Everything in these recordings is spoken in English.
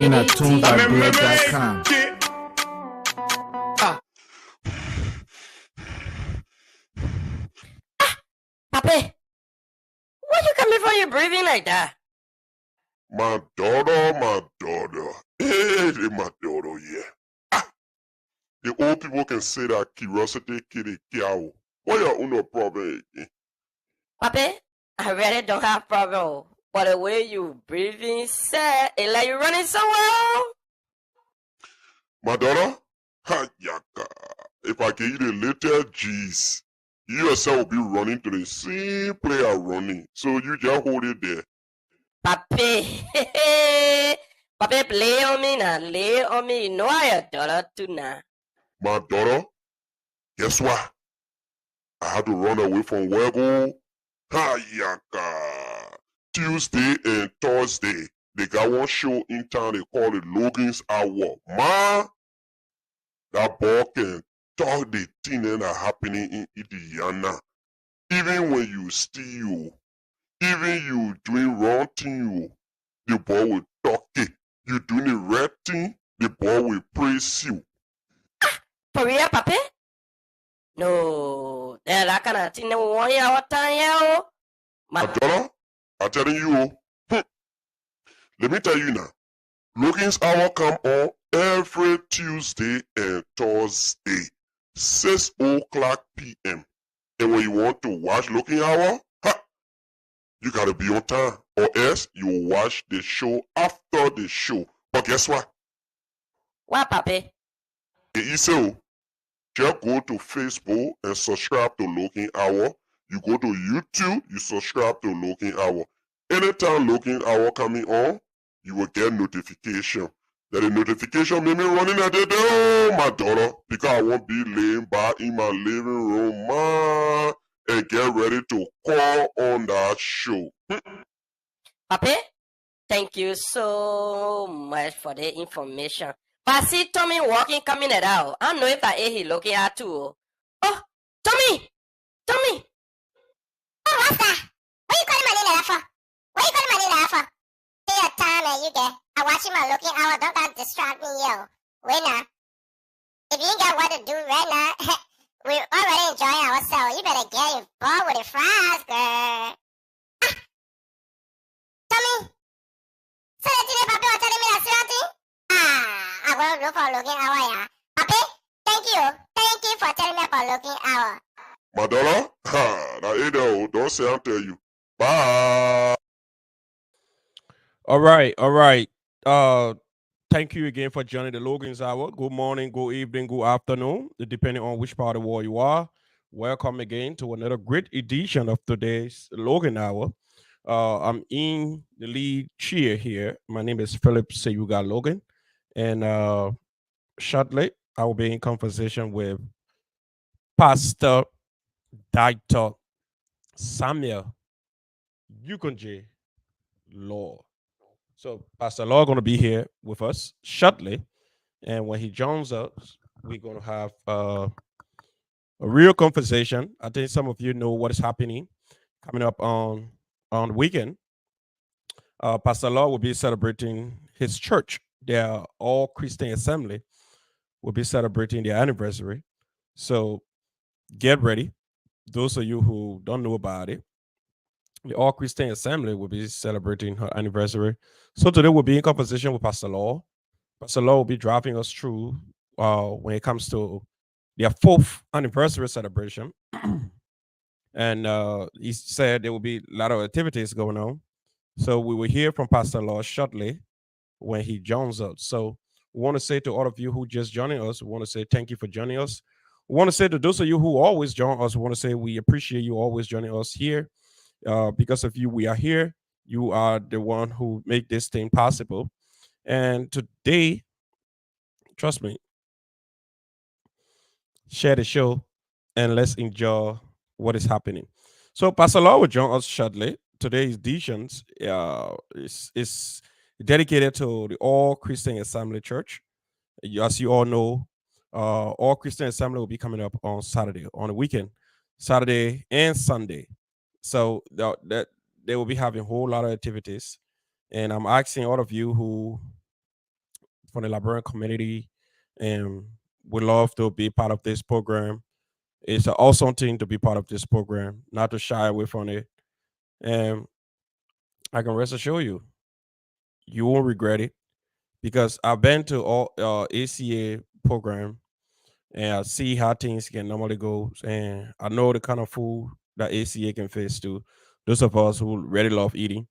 in a tunebybread.com. Papi, why you coming from your breathing like that? My daughter. Hey, my daughter, yeah. The old people can say that curiosity kill a cow. What your own problem again? Papi, I really don't have problem. But the way you breathing, sir, it's like you running somewhere. My daughter? Ha, yaka. If I give you the little G's, you yourself will be running to the same player running. So you just hold it there. Papi, Papi, play on me now, lay on me. You know I your daughter too now. My daughter, guess what? I had to run away from Wego. Ha, yaka. Tuesday and Thursday, they got one show in town, they call it Logan's Hour. Man, that boy can talk the thing that are happening in Indiana. Even when you steal, even you doing wrong thing, the boy will talk it. You doing the right thing, the boy will praise you. For real, Papi? No, they're that kind of thing that we want here all time, yeah. My daughter, I'm telling you, let me tell you now, Logan's Hour come on every Tuesday and Thursday, 6 o'clock p.m. And when you want to watch Logan Hour, you gotta be on time, or else you will watch the show after the show. But guess what? What, Papi? Just go to Facebook and subscribe to Logan Hour. You go to YouTube, you subscribe to Logan Hour. Anytime Logan Hour coming on, you will get notification. That the notification made me running at the door, my daughter, because I won't be laying by in my living room, man, and get ready to call on that show. Papi, thank you so much for the information. But see Tommy walking, coming it out. I don't know if I he looking at too. Oh, Tommy! Tommy! Oh, what's that? What you calling my name like that for? What you calling my name like that for? Take your time and you get. I'm watching my Looking Hour. Don't gotta distract me, yo. Wait now. If you ain't got what to do right now, we're already enjoying ourselves. You better get involved with the fries, girl. Tommy? So that today, Papi was telling me that serious thing? I'm gonna look for Looking Hour, yeah. Papi, thank you. Thank you for telling me about Looking Hour. My daughter, that ain't no, don't say I'll tell you. Bye. All right. Thank you again for joining the Logan's Hour. Good morning, good evening, good afternoon, depending on which part of the world you are. Welcome again to another great edition of today's Logan Hour. I'm in the lead chair here. My name is Philip Sayuga Logan, and shortly I will be in conversation with Pastor Dr. Samuel Youconjay Law. So Pastor Law going to be here with us shortly, and when he joins us, we're going to have a real conversation. I think some of you know what is happening coming up on the weekend. Pastor Law will be celebrating his church. Their All Christian Assembly will be celebrating their anniversary. So get ready. Those of you who don't know about it, the All Christian Assembly will be celebrating her anniversary. So today we'll be in conversation with Pastor Law. Pastor Law will be driving us through when it comes to their 4th anniversary celebration. And he said there will be a lot of activities going on. So we will hear from Pastor Law shortly when he joins us. So we want to say to all of you who just joining us, we want to say thank you for joining us. We want to say to those of you who always join us, we want to say we appreciate you always joining us here. Because of you, we are here. You are the one who make this thing possible. And today, trust me, share the show and let's enjoy what is happening. So Pastor Law will join us shortly. Today's editions is dedicated to the All Christian Assembly Church. As you all know, All Christian Assembly will be coming up on Saturday, on the weekend, Saturday and Sunday. So that they will be having a whole lot of activities. And I'm asking all of you who from the Liberian community, and we love to be part of this program. It's an awesome thing to be part of this program, not to shy away from it. And I can rest assure you, you won't regret it because I've been to all ACA program and I see how things can normally go, and I know the kind of food that ACA can face too. Those of us who really love eating,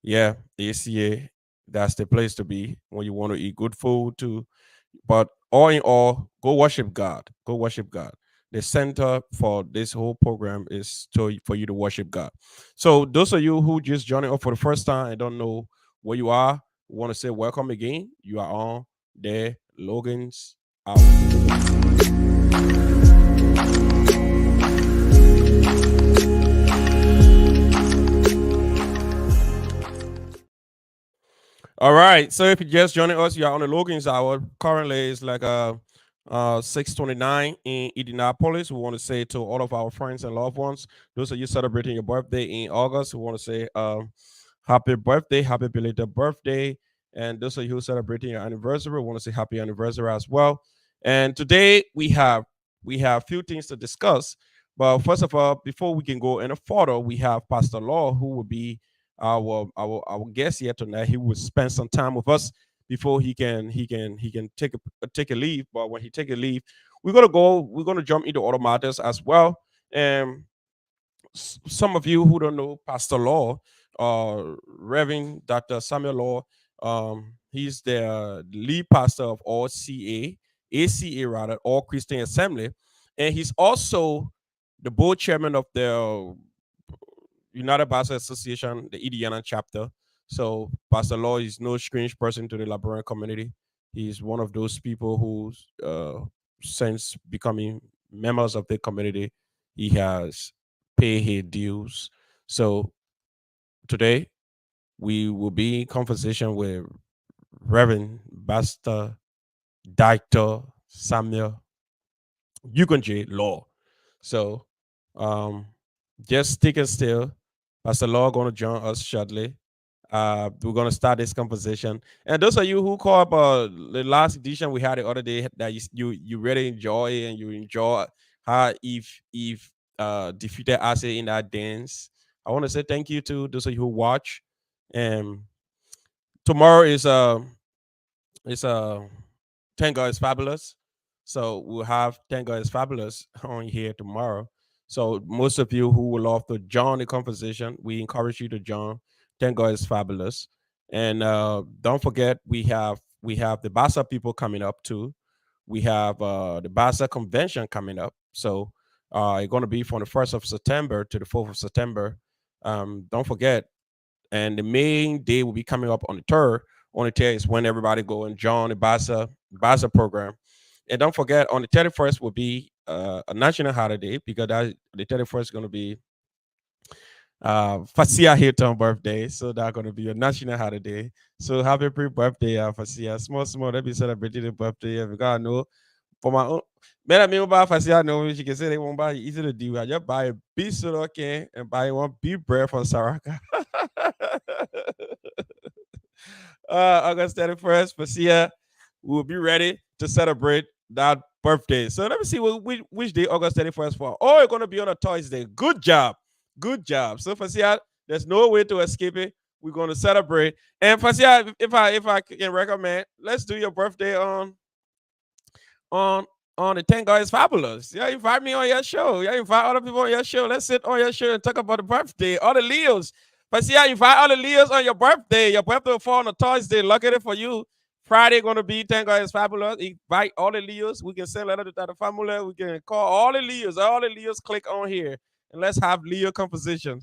yeah, ACA, that's the place to be when you want to eat good food too. But all in all, go worship God. Go worship God. The center for this whole program is for you to worship God. So those of you who just joining up for the first time and don't know where you are, want to say welcome again. You are on the Logan's Hour. All right. So if you just joining us, you are on the Logan's Hour. Currently, it's like 6:29 in Indianapolis. We want to say to all of our friends and loved ones, those of you celebrating your birthday in August, we want to say happy birthday, happy belated birthday. And those of you who celebrating your anniversary, we want to say happy anniversary as well. And today we have few things to discuss. But first of all, before we can go any further, we have Pastor Law who will be our guest here tonight. He will spend some time with us before he can take a leave. But when he take a leave, we're gonna jump into other matters as well. And some of you who don't know Pastor Law, Reverend Dr. Samuel Law, he's the lead pastor of all ACA rather, All Christian Assembly, and he's also the board chairman of the United Pastor Association, the Indiana chapter. So Pastor Law is no strange person to the Liberian community. He's one of those people who, since becoming members of the community, he has paid his dues. So today we will be in conversation with Reverend Pastor Dr. Samuel Youconjay Law. So just stick and still. Pastor Law going to join us shortly. We're going to start this conversation. And those of you who call up the last edition we had the other day that you really enjoy and you enjoy how if defeated us in that dance. I want to say thank you to those of you who watch. And tomorrow is Thank God is Fabulous. So we'll have Thank God is Fabulous on here tomorrow. So most of you who would love to join the conversation, we encourage you to join. Thank God is Fabulous. And don't forget we have the Bassa people coming up too. We have the Bassa convention coming up. So it's going to be from the 1st of September to the 4th of September. Don't forget, and the main day will be coming up on the third. On the third is when everybody go and join the Basa program. And don't forget, on the 31st will be a national holiday because the 31st is going to be Fasia Hilton birthday. So that's going to be a national holiday. So happy pre-birthday, Fasia. Small, let me celebrate the birthday. Because I know for my own. Man, I mean, about Fasia, know she can say they won't buy it easy to do. I just buy a beef so okay and buy one beef bread from Saraka. August 31st, Fasia will be ready to celebrate that birthday. So let me see which day August 31st for. Oh, it's going to be on a Thursday. Good job. Good job. So Fasia, there's no way to escape it. We're going to celebrate. And Fasia, if I can recommend, let's do your birthday on on the Thank God is Fabulous. Yeah, invite me on your show. Yeah, invite other people on your show. Let's sit on your show and talk about the birthday. All the Leos. But see, yeah, invite all the Leos on your birthday. Your birthday will fall on a Thursday. Luckily for you. Friday gonna be Thank God is Fabulous. Invite all the Leos. We can send letter to the family. We can call all the Leos. All the Leos click on here. And let's have Leo conversation.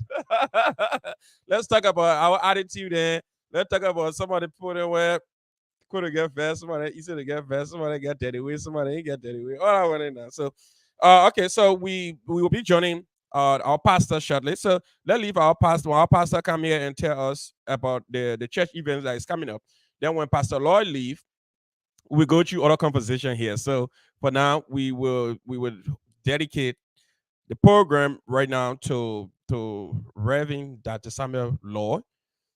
Let's talk about our attitude and let's talk about somebody put in where could have get fast, somebody easy to get fast, somebody get that away, somebody ain't get that away. All I want to know. So, okay, so we will be joining our pastor shortly. So let's leave our pastor. When our pastor come here and tell us about the church events that is coming up. Then when Pastor Lloyd leave, we go through other conversation here. So for now, we will dedicate the program right now to Reverend Dr. Samuel Lloyd.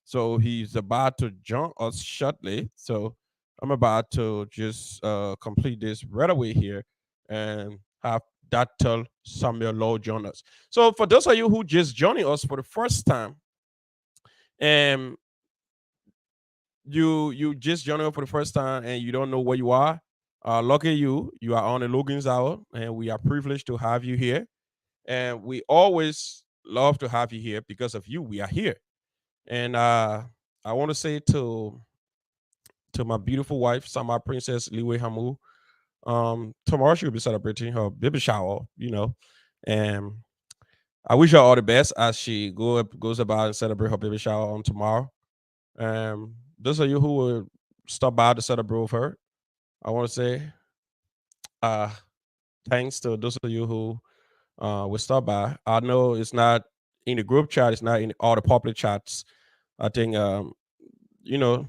So he's about to join us shortly. So I'm about to just complete this right away here and have Dr. Samuel Lloyd join us. So for those of you who just joining us for the first time, and you just joining us for the first time and you don't know where you are, lucky you are on the Logan's Hour, and we are privileged to have you here. And we always love to have you here because of you. We are here, and I want to say to my beautiful wife, Sama Princess Liwe Hamu. Tomorrow she will be celebrating her baby shower, and I wish her all the best as she goes about and celebrate her baby shower on tomorrow. Those of you who will stop by to celebrate with her, I want to say uh thanks to those of you who will stop by. I know it's not in the group chat, it's not in all the public chats. I think you know,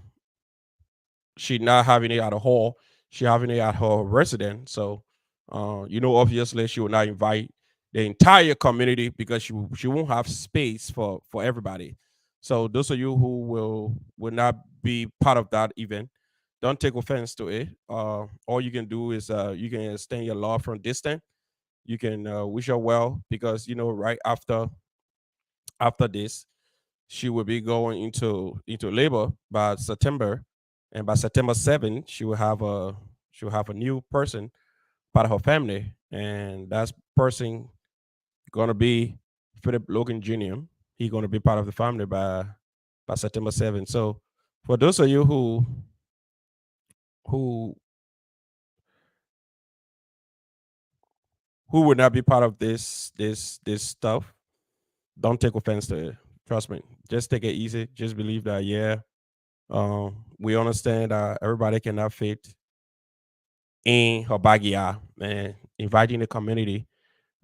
she not having it at a hall, she having it at her residence. So obviously she will not invite the entire community because she won't have space for everybody. So those of you who will not be part of that event, don't take offense to it. All you can do is you can extend your love from distance. You can wish her well because right after this she will be going into labor by September, and by September 7th she will have a new person part of her family, and that person gonna be Philip Logan Jr. He gonna be part of the family by September 7th. So for those of you who who would not be part of this stuff, don't take offense to it. Trust me. Just take it easy. Just believe that we understand that everybody cannot fit in her backyard, and inviting the community,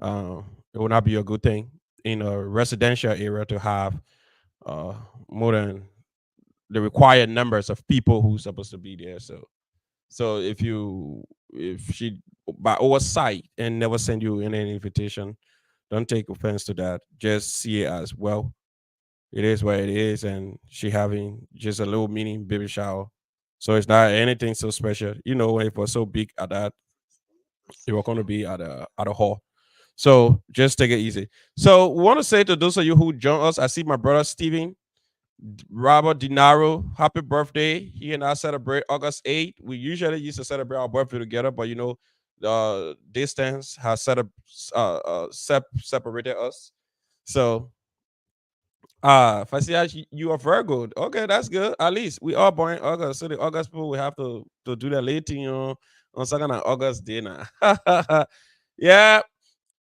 it will not be a good thing in a residential area to have uh, more than the required numbers of people who's supposed to be there. So if she by oversight and never send you any invitation, don't take offense to that. Just see it as well. It is what it is, and she having just a little mini baby shower. So it's not anything so special. If it was so big at that, it was going to be at a hall. So just take it easy. So we want to say to those of you who join us, I see my brother Steven Robert Dinaro, happy birthday. He and I celebrate August 8th. We usually used to celebrate our birthday together, but the distance has separated us. So Fasia, you are very good. Okay, that's good. At least we are born in August. So the August people will have to do their late thing on second of August dinner. Yeah.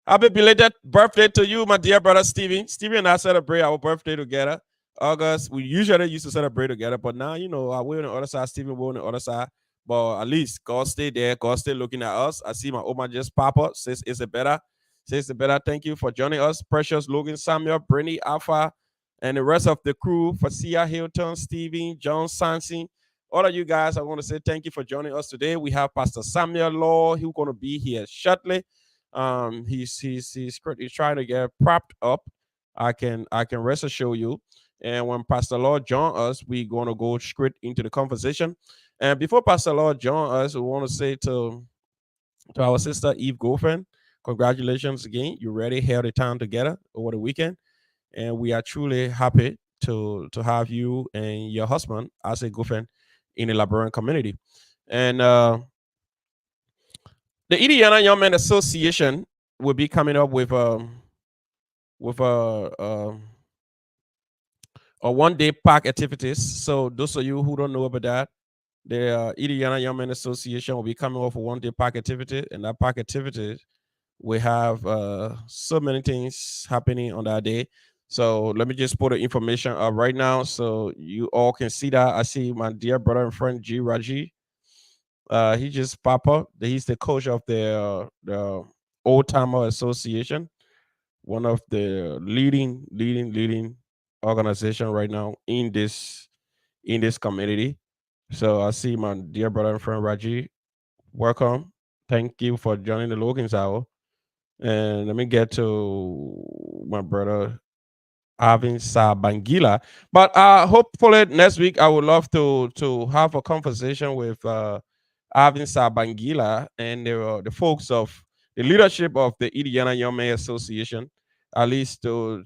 Happy belated birthday to you, my dear brother Steven. Steven and I celebrate our birthday together. August, we usually used to celebrate together, but now we're on the other side, Steven, we're on the other side. But at least God stay there, God stay looking at us. I see my Oma just pop up, says it's a better. Says it's a better. Thank you for joining us, Precious Logan, Samuel, Brittany, Alpha, and the rest of the crew, Facia Hilton, Steven, John Sanson. All of you guys, I want to say thank you for joining us today. We have Pastor Samuel Law, who's going to be here shortly. He's trying to get propped up. I can rest assure you. And when Pastor Lord join us, we're gonna go straight into the conversation. And before Pastor Lord join us, we want to say to our sister Eve Goffin, congratulations again. You already held the time together over the weekend, and we are truly happy to have you and your husband as a Goffin in the Liberian community. And the Indiana Young Men Association will be coming up with a 1 day park activities. So those of you who don't know about that, the Indiana Young Men Association will be coming up with a 1 day park activity, and that park activity we have so many things happening on that day. So let me just put the information up right now so you all can see that. I see my dear brother and friend G Raji. He just pop up. He's the coach of the Old Timer Association, one of the leading organization right now in this community. So I see my dear brother and friend Raji. Welcome. Thank you for joining the Logan's Hour. And let me get to my brother Avin Sabangila. But hopefully next week I would love to have a conversation with Avin Sabangila and the folks of the leadership of the Indiana Young Men Association, at least to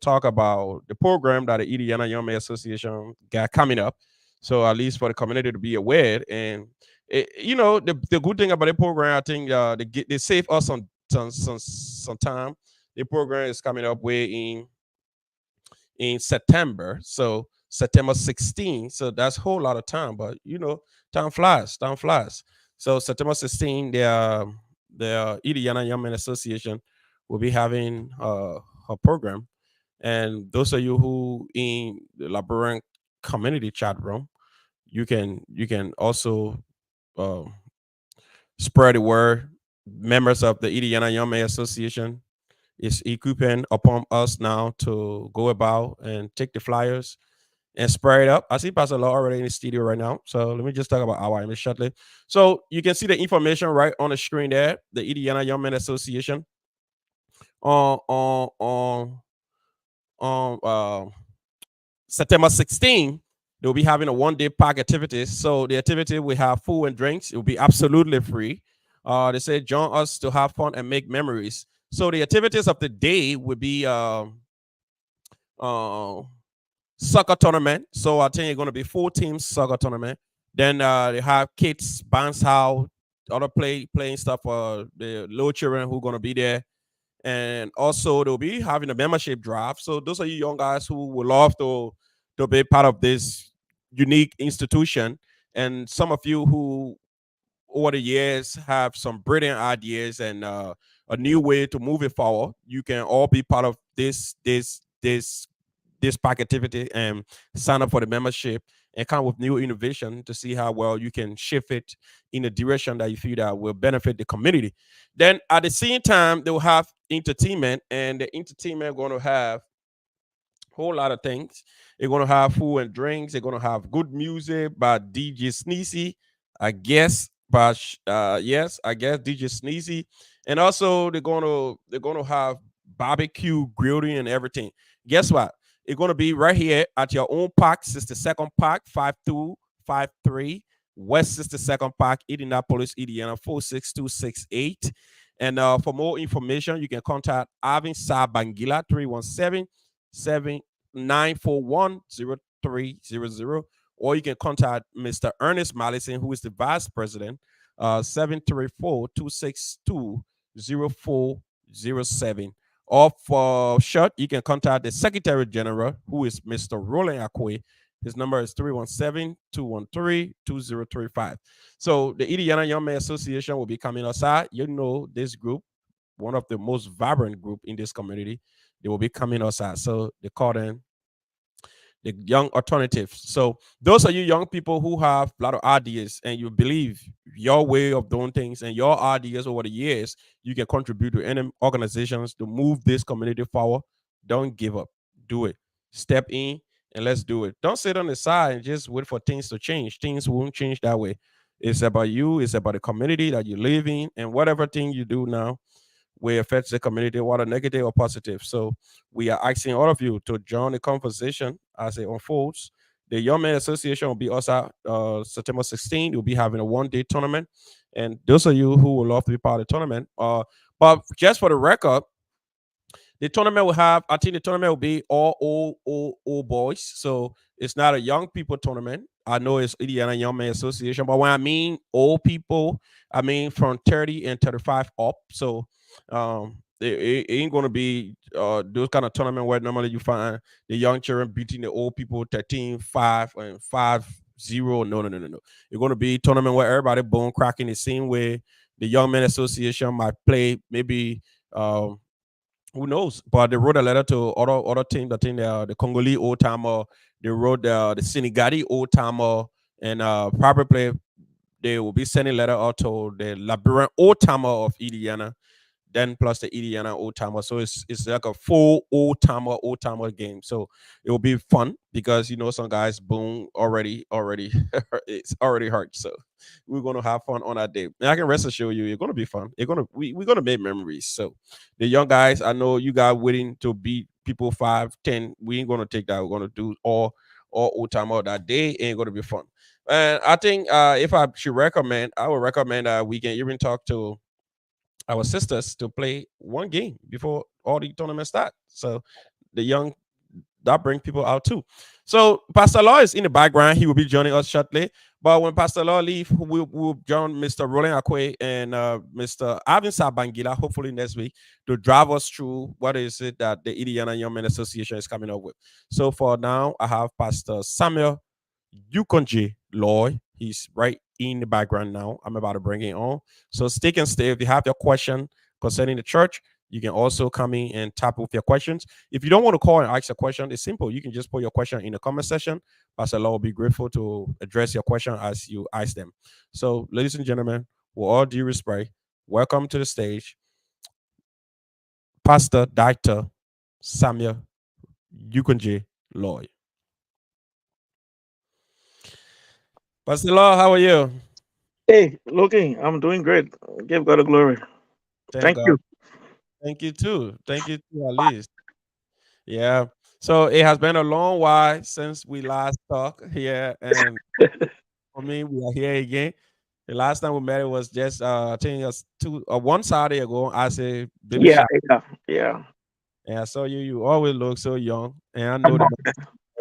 talk about the program that the Indiana Young Men Association got coming up. So at least for the community to be aware, and the good thing about the program, I think they save us some time. The program is coming up way in September. So September 16th. So that's a whole lot of time. But time flies. Time flies. So September 16th, the Indiana Young Men Association will be having a program. And those of you who in the Labyrinth community chat room, you can also uh, spread the word. Members of the Indiana Young Men Association is equipping upon us now to go about and take the flyers and spread it up. I see Pastor Law already in the studio right now. So let me just talk about our image shortly. So you can see the information right on the screen there. The Indiana Young Men Association on September 16th, they'll be having a one-day park activities. So the activity will have food and drinks. It will be absolutely free. They say join us to have fun and make memories. So the activities of the day would be soccer tournament. So I think it's going to be 4 teams soccer tournament. Then they have kids bounce house, other playing stuff for the little children who are going to be there. And also they'll be having a membership drive. So those are you young guys who would love to be part of this unique institution. And some of you who over the years have some brilliant ideas and a new way to move it forward, you can all be part of this pack activity and sign up for the membership and come with new innovation to see how well you can shift it in a direction that you feel that will benefit the community. Then at the same time, they will have entertainment, and the entertainment going to have whole lot of things. They're gonna have food and drinks. They're gonna have good music by DJ Sneezy, I guess. But yes, I guess DJ Sneezy, and also they're gonna have barbecue, grilling, and everything. Guess what? It's gonna be right here at your own park, 62nd Park, 5253 West 62nd Park, Indianapolis, Indiana, 46268. And for more information, you can contact Avin Sabangila 317-941-0300, or you can contact Mr. Ernest Mallison, who is the vice president, 734-262-0407. Or for short, you can contact the secretary general, who is Mr. Roland Akwe. His number is 317-213-2035. So the Indiana Young Men Association will be coming outside. You know this group, one of the most vibrant group in this community. They will be coming outside. So they call them the young alternatives. So those are you young people who have a lot of ideas and you believe your way of doing things and your ideas over the years, you can contribute to any organizations to move this community forward. Don't give up. Do it. Step in and let's do it. Don't sit on the side and just wait for things to change. Things won't change that way. It's about you. It's about the community that you live in, and whatever thing you do now will affect the community, whether negative or positive. So we are asking all of you to join the conversation as it unfolds. The Young Men Association will be also September 16th. We'll be having a one-day tournament, and those of you who would love to be part of the tournament. But just for the record, the tournament will have, I think the tournament will be all old boys. So it's not a young people tournament. I know it's Indiana Young Men Association, but when I mean old people, I mean from 30 and 35 up. So it ain't gonna be those kind of tournament where normally you find the young children beating the old people 13-5 and 5-0. No. It's gonna be tournament where everybody bone cracking the same way. The Young Men Association might play maybe who knows? But they wrote a letter to other team. I think the Congolese old timer. They wrote the Senegalese old timer, and probably they will be sending letter out to the Labyrinth old timer of Indiana, then plus the Indiana old timer. So it's like a full old timer game. So it will be fun because some guys boom already it's already hurt. So we're gonna have fun on that day. And I can rest assure you, it's gonna be fun. We're gonna make memories. So the young guys, I know you guys waiting to be people 5, 10. We ain't gonna take that. We're gonna do all old time all that day. Ain't gonna be fun. And I think if I should recommend, I would recommend we can even talk to our sisters to play one game before all the tournaments start. So the young that brings people out too. So Pastor Law is in the background. He will be joining us shortly. But when Pastor Law leave, we'll join Mr. Roland Akwe and Mr. Avin Sabangila, hopefully next week, to drive us through what is it that the Indiana Young Men Association is coming up with. So for now, I have Pastor Samuel Youconjay Lloyd. He's right in the background now. I'm about to bring it on. So stick and stay. If you have your question concerning the church, you can also come in and tap with your questions. If you don't want to call and ask a question, it's simple. You can just put your question in the comment section. Pastor Law will be grateful to address your question as you ask them. So, ladies and gentlemen, with all due respect, welcome to the stage, Pastor Dr. Samuel Youconjay Lloyd. Pastor Law, how are you? Hey, Logan, I'm doing great. Give God the glory. Thank God. you. Thank you too. Thank you too, at least. Yeah. So it has been a long while since we last talked here, and for me, we are here again. The last time we met, it was just I think it was one Saturday ago. I said baby Yeah, shower, yeah. and I saw you. You always look so young, and I know that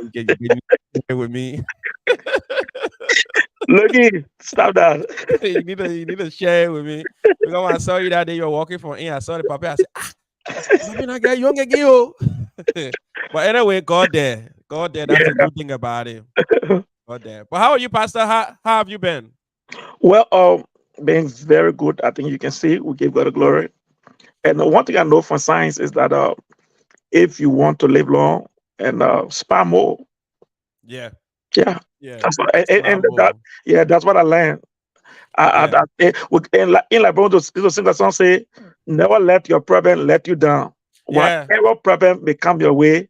you get with me. Logan, stop that. You need to share it with me because when I saw you that day, you were walking from in. I saw the puppy. I said, I mean, I get young again, yo. But anyway, God there. That's a good thing about it. God there. But how are you, Pastor? How have you been? Well, being very good. I think you can see we give God the glory. And the one thing I know from science is that if you want to live long and spend more, Yeah. yeah, Yeah. that's what, that's what I learned. In like bro, this single song say, never let your problem let you down. Yeah. Whatever problem may come your way,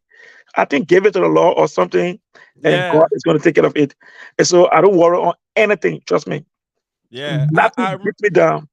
I think give it to the Lord or something, and Yeah. God is going to take care of it. And so I don't worry on anything. Trust me. Yeah. Nothing gets me down.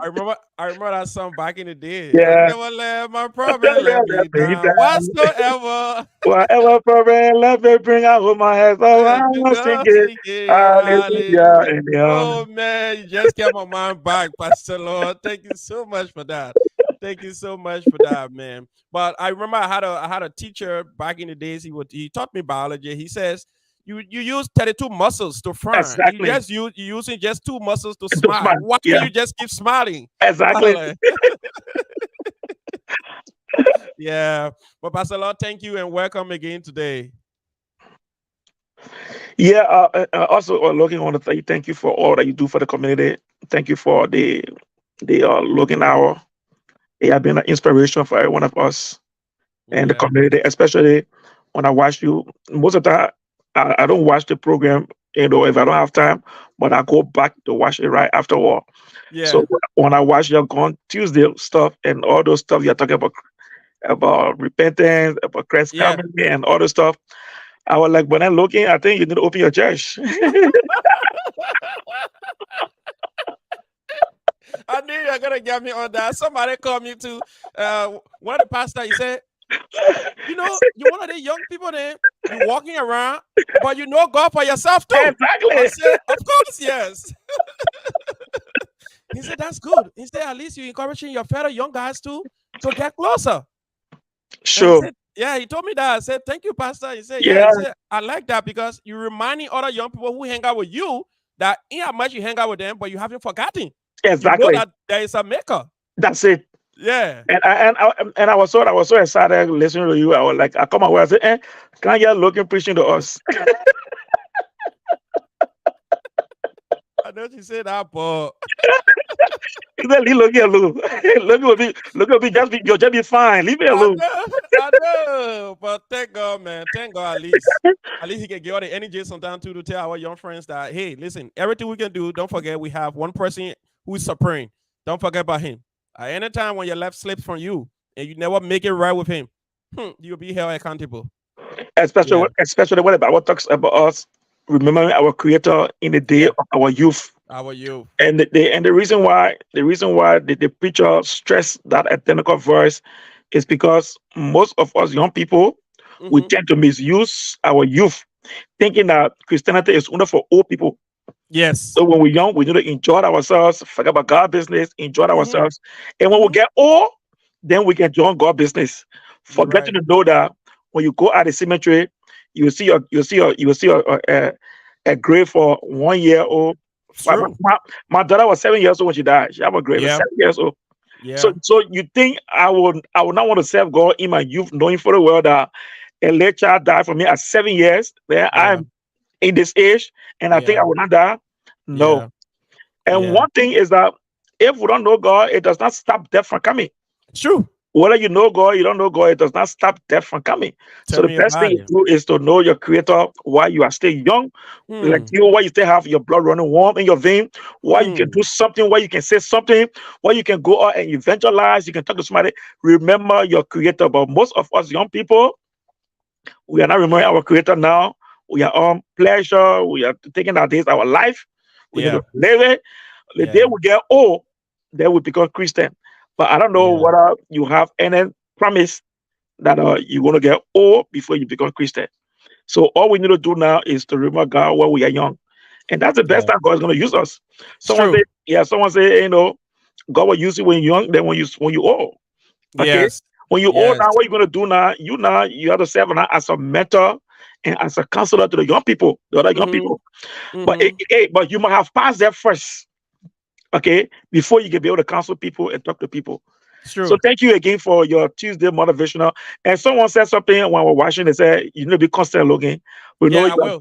I remember that song back in the day. I Yeah. never let my problem let me Let me down down. whatsoever. Whatever problem, let me bring out with my head. So I will sing it. Hallelujah. Hallelujah. In the Oh man, you just kept my mind back, Pastor Lord. Thank you so much for that. Thank you so much for that, man. But I remember I had a teacher back in the days. He taught me biology. He says you use 32 muscles to frown. Exactly. You using just 2 muscles to To smile. smile. Why Yeah. can't you just keep smiling? Exactly. Yeah. But Pastor Lord, thank you and welcome again today. Yeah. Also, Logan, I want to thank you for all that you do for the community. Thank you for the Logan Hour. It has been an inspiration for every one of us and the community, especially when I watch you. Most of the time, I don't watch the program, if I don't have time, but I go back to watch it right afterward. Yeah. So when I watch your Gone Tuesday stuff and all those stuff you're talking about repentance, about Christ coming and all those stuff, I was like, when I'm looking, I think you need to open your church. I knew you were gonna get me on that. Somebody called me to one of the pastors. He said, "You know, you're one of the young people there. You're walking around, but you know God for yourself too." Exactly. I said, "Of course, yes." He said, "That's good." He said, "At least you're encouraging your fellow young guys to get closer." Sure. He told me that. I said, "Thank you, Pastor." He said, Yeah. He said, "I like that because you're reminding other young people who hang out with you that in how much you hang out with them, but you haven't forgotten. Exactly. You know that there is a maker." That's it. Yeah. And I was so excited listening to you. I was like, I come away. I said, can you Logan preaching to us? I know you said that, but He said, leave Logan alone. Logan will be you'll just be fine. Leave me alone. I know. But thank God, man. Thank God at least he can give all the energy sometimes to tell our young friends that, hey, listen, everything we can do, don't forget we have one person who is supreme. Don't forget about him. At any time when your left slips from you and you never make it right with him, you'll be held accountable. Especially when the Bible talks about us remembering our Creator in the day of our youth. Our youth. And the reason why the preacher stressed that identical verse is because most of us young people, we tend to misuse our youth, thinking that Christianity is only for old people. Yes. So when we're young, we need to enjoy ourselves, forget about God business, enjoy ourselves. And when we Mhm. get old, then we can join God business. You're Forgetting right. to know that when you go at the cemetery, you will see a grave for 1 year old. It's My, true. my, my daughter was 7 years old when she died. She had a grave at Yeah. 7 years old. Yeah. So you think I would not want to serve God in my youth, knowing for the world that a late child died for me at 7 years. Then Yeah. I'm in this age, and I think I Yeah. will not die. No. Yeah. And Yeah. one thing is that if we don't know God, it does not stop death from coming. It's true. Whether you know God, you don't know God, it does not stop death from coming. So Tell the me best thing about you it. do is to know your Creator while you are still young, like Hmm. you, while you still have your blood running warm in your vein, while you can Hmm. do something, while you can say something, while you can go out and evangelize, you can talk to somebody. Remember your Creator. But most of us young people, we are not remembering our Creator now. We are on pleasure. We are taking our days, our life. We need to Yeah. live it. The day Yeah. we get old, then we become Christian. But I don't know Yeah. whether you have any promise that you're going to get old before you become Christian. So all we need to do now is to remember God while we are young. And that's the best Yeah. time God is going to use us. It's Someone say, true. yeah, someone say, God will use you when you're young, then when you old. Okay? Yes. When you old Yes. now, what you going to do now? You have to serve now as a mentor and as a counselor to the young people, the other young Mm-hmm. people. Mm-hmm. But you must have passed there first, okay, before you can be able to counsel people and talk to people. It's So true. thank you again for your Tuesday motivational. And someone said something when we're watching. They said you need to be constant, Logan. We know Yeah, I will.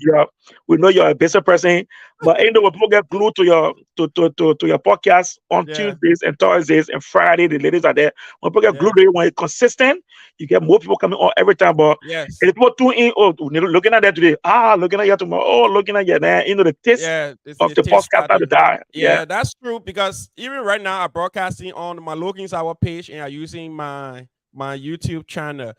we know you're a busy person, but when people get glued to your podcast on Yeah. Tuesdays and Thursdays and Friday, the ladies are there. When people get Yeah. glued to it, when it's consistent, you get more people coming on every time. But Yes. if people tune in, oh, looking at that today, looking at you tomorrow, oh, looking at you there, the taste Yeah. It's of the the taste podcast start to starting. die. Yeah, Yeah, that's true because even right now I'm broadcasting on my Logan's Hour page and I'm using my YouTube channel.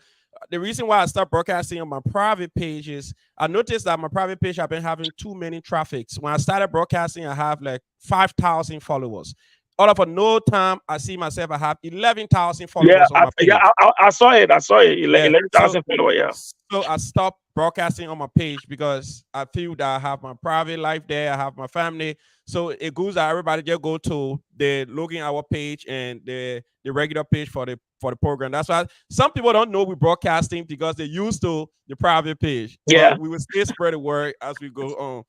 The reason why I start broadcasting on my private page is I noticed that my private page I've been having too many traffics. When I started broadcasting, I have like 5,000 followers. All of a no time, I see myself I have 11,000 yeah, followers on my page. I saw it. I saw it. Yeah. 11,000 followers. Yeah. So I stopped broadcasting on my page because I feel that I have my private life there. I have my family. So it goes that everybody just go to the Logan Hour page and the regular page for the program. That's why some people don't know we're broadcasting because they're used to the private page. Yeah. But we will still spread the word as we go on.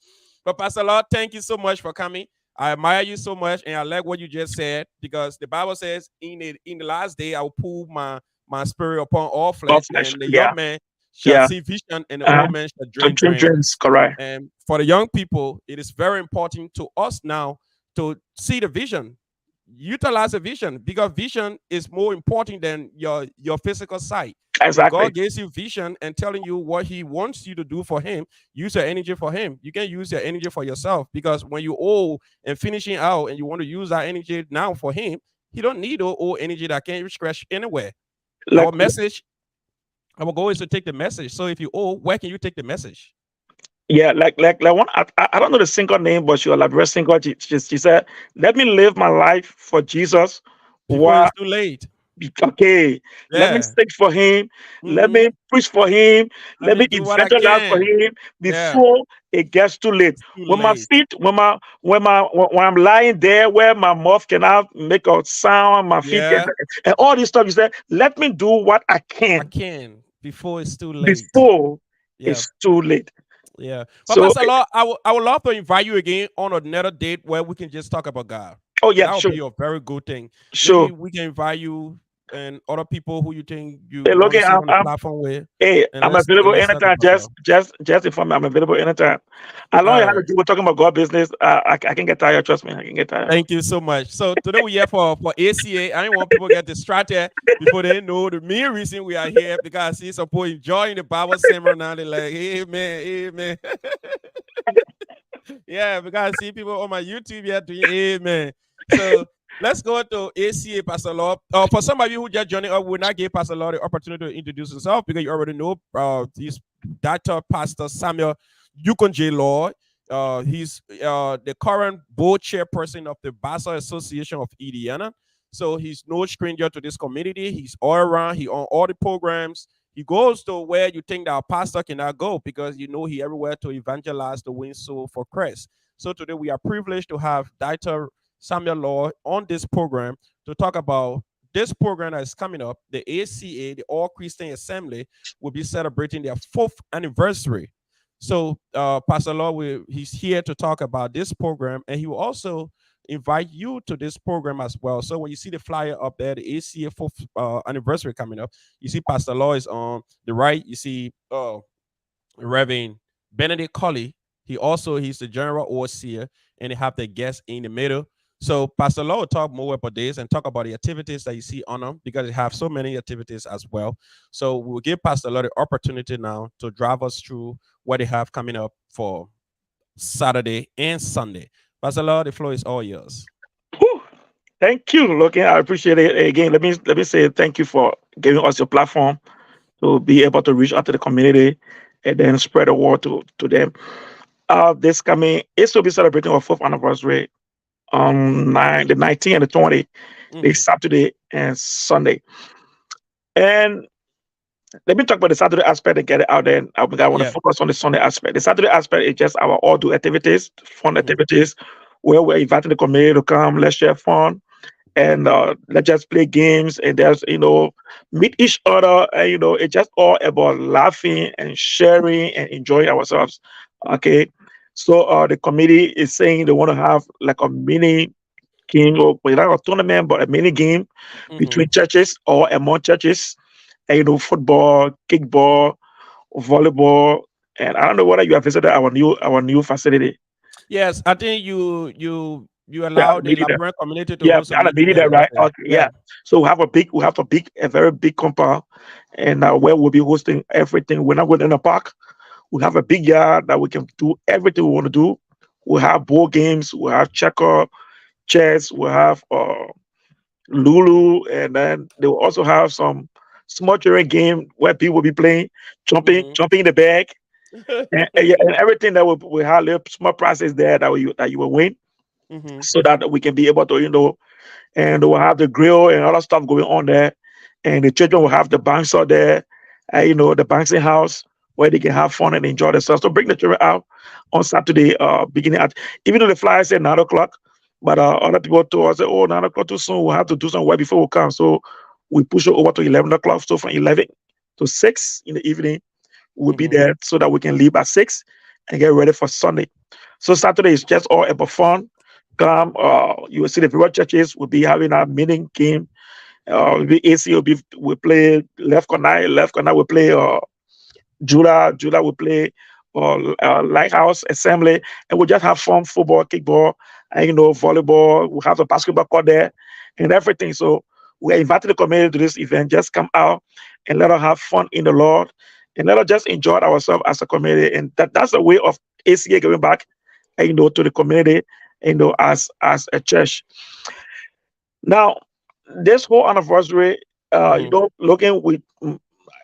But Pastor Lord, thank you so much for coming. I admire you so much, and I like what you just said because the Bible says in the last day I will pour my spirit upon all All flesh, flesh. and the Yeah. young man shall Yeah. see vision, and the Uh, old man shall to dream dream dreams. dreams. Correct. And for the young people, it is very important to us now to see the vision, utilize the vision, because vision is more important than your physical sight. If Exactly. God gives you vision and telling you what He wants you to do for Him, use your energy for Him. You can use your energy for yourself because when you're old and finishing out and you want to use that energy now for Him, He don't need old energy that can't scratch anywhere. Like, Our message, our goal is to take the message. So if you old, where can you take the message? yeah, like one. I don't know the singer name, but she was like very singer. She said, "Let me live my life for Jesus. Before While it's too late. okay, let me Yeah. sing for Him. Let me Hmm. preach for Him. Let Let me me do what I evangelize for can. Him Yeah. before it gets too late. It's too When my late. feet, when I'm lying there where my mouth cannot make a sound, my feet get, Yeah. and all this stuff. You said, let me do what I I can can before it's too late. before Yeah. it's too late. Yeah. But So, Pastor Law, I would love to invite you again on another date where we can just talk about God. oh yeah, That would sure, be a very good thing. Maybe sure. we can invite you and other people who you think you Hey, want to Logan, sit on the platform with, hey, and I'm and available let's talk anytime. about Just, God. just inform me. I'm available anytime. As long as All I have to right. do with talking about God business, I can get tired. Trust me, I can get tired. Thank you so much. So today we're here for ACA. I don't want people to get distracted before they know the main reason we are here because I see some people enjoying the Bible seminar now. They're like, amen, amen. Yeah, because I see people on my YouTube here doing amen. So let's go to ACA, Pastor Law. For some of you who just joining up, we'll not give Pastor Law the opportunity to introduce himself because you already know he's Dr. Pastor Samuel Youconjay Lloyd. He's the current board chairperson of the Basel Association of Indiana. So he's no stranger to this community. He's all around. He on all the programs. He goes to where you think that our pastor cannot go because you know he everywhere to evangelize the win soul for Christ. So today we are privileged to have Dr. Samuel Lloyd on this program to talk about this program that is coming up. The ACA, the All Christian Assembly, will be celebrating their 4th anniversary. So Pastor Lloyd, he's here to talk about this program, and he will also invite you to this program as well. So when you see the flyer up there, the ACA 4th anniversary coming up, you see Pastor Lloyd is on the right. You see Reverend Benedict Colley. He's the general overseer, and they have the guest in the middle. So Pastor Lloyd will talk more about this and talk about the activities that you see on them because they have so many activities as well. So we'll give Pastor Lloyd the opportunity now to drive us through what they have coming up for Saturday and Sunday. Pastor Lloyd, the floor is all yours. Whew. Thank you, Logan. I appreciate it. Again, let me say thank you for giving us your platform to be able to reach out to the community and then spread the word to them. This coming, it will be celebrating our 4th anniversary on the 19th and the 20th, this Saturday and Sunday. And let me talk about the Saturday aspect and get it out there. I want to focus on the Sunday aspect. The Saturday aspect is just our all-do activities, fun activities, where we're inviting the community to come, let's share fun, and let's just play games and just, meet each other. And, it's just all about laughing and sharing and enjoying ourselves. Okay. So the committee is saying they want to have like a mini game, or not a tournament, but a mini game between churches or among churches. And, football, kickball, volleyball, and I don't know whether you have visited our new facility. Yes, I think you allowed the Liberian community to host a meeting there, right? Okay, yeah. So we have a very big compound, and where we'll be hosting everything. We're not going in the park. We have a big yard that we can do everything we want to do. We have board games, we have checker, chess, we have Lulu, and then they will also have some small children game where people will be playing, jumping in the bag, and everything that we have little small prizes there that you will win, so that we can be able to and we'll have the grill and other stuff going on there, and the children will have the bouncer there, the bouncing house where they can have fun and enjoy themselves. So bring the children out on Saturday, beginning at, even though the flyer said 9:00, but other people told us, 9:00 too soon, we'll have to do some work before we come. So we push it over to 11:00. So from 11 to 6 in the evening, we'll be there so that we can leave at 6 and get ready for Sunday. So Saturday is just all about fun. Come, you will see the various churches will be having a meeting game. AC will play left corner will play Judah will play Lighthouse Assembly, and we'll just have fun, football, kickball, and volleyball. We'll have a basketball court there and everything. So we're inviting the community to this event. Just come out and let us have fun in the Lord, and let us just enjoy ourselves as a community. And that's a way of ACA giving back, to the community, as a church. Now, this whole anniversary, looking with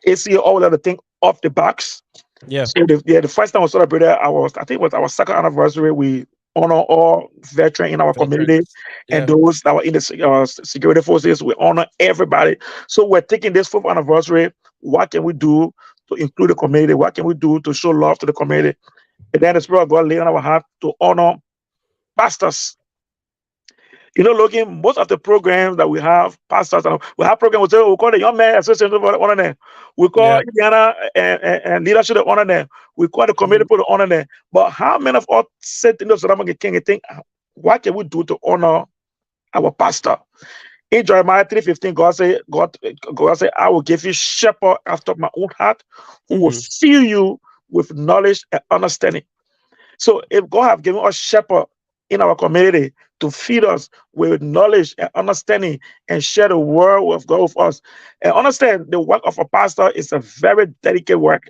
ACA, all of the thing off the box. Yeah. So the first time we celebrated I think it was our 2nd anniversary. We honor all veterans in our community, and those that were in the security forces. We honor everybody. So we're taking this 4th anniversary. What can we do to include the community? What can we do to show love to the community? And then the Spirit of God laid on our heart to honor pastors. Logan, most of the programs that we have, pastors, we have programs, we call the Young Man Association to honor them. We call Indiana and leadership to honor them. We call the community to honor them. But how many of us sit in the Solomon King and think, what can we do to honor our pastor? In Jeremiah 3:15, God said, I will give you shepherd after my own heart, who will fill you with knowledge and understanding. So if God have given us shepherd in our community to feed us with knowledge and understanding and share the word of God with us, and understand the work of a pastor is a very dedicated work,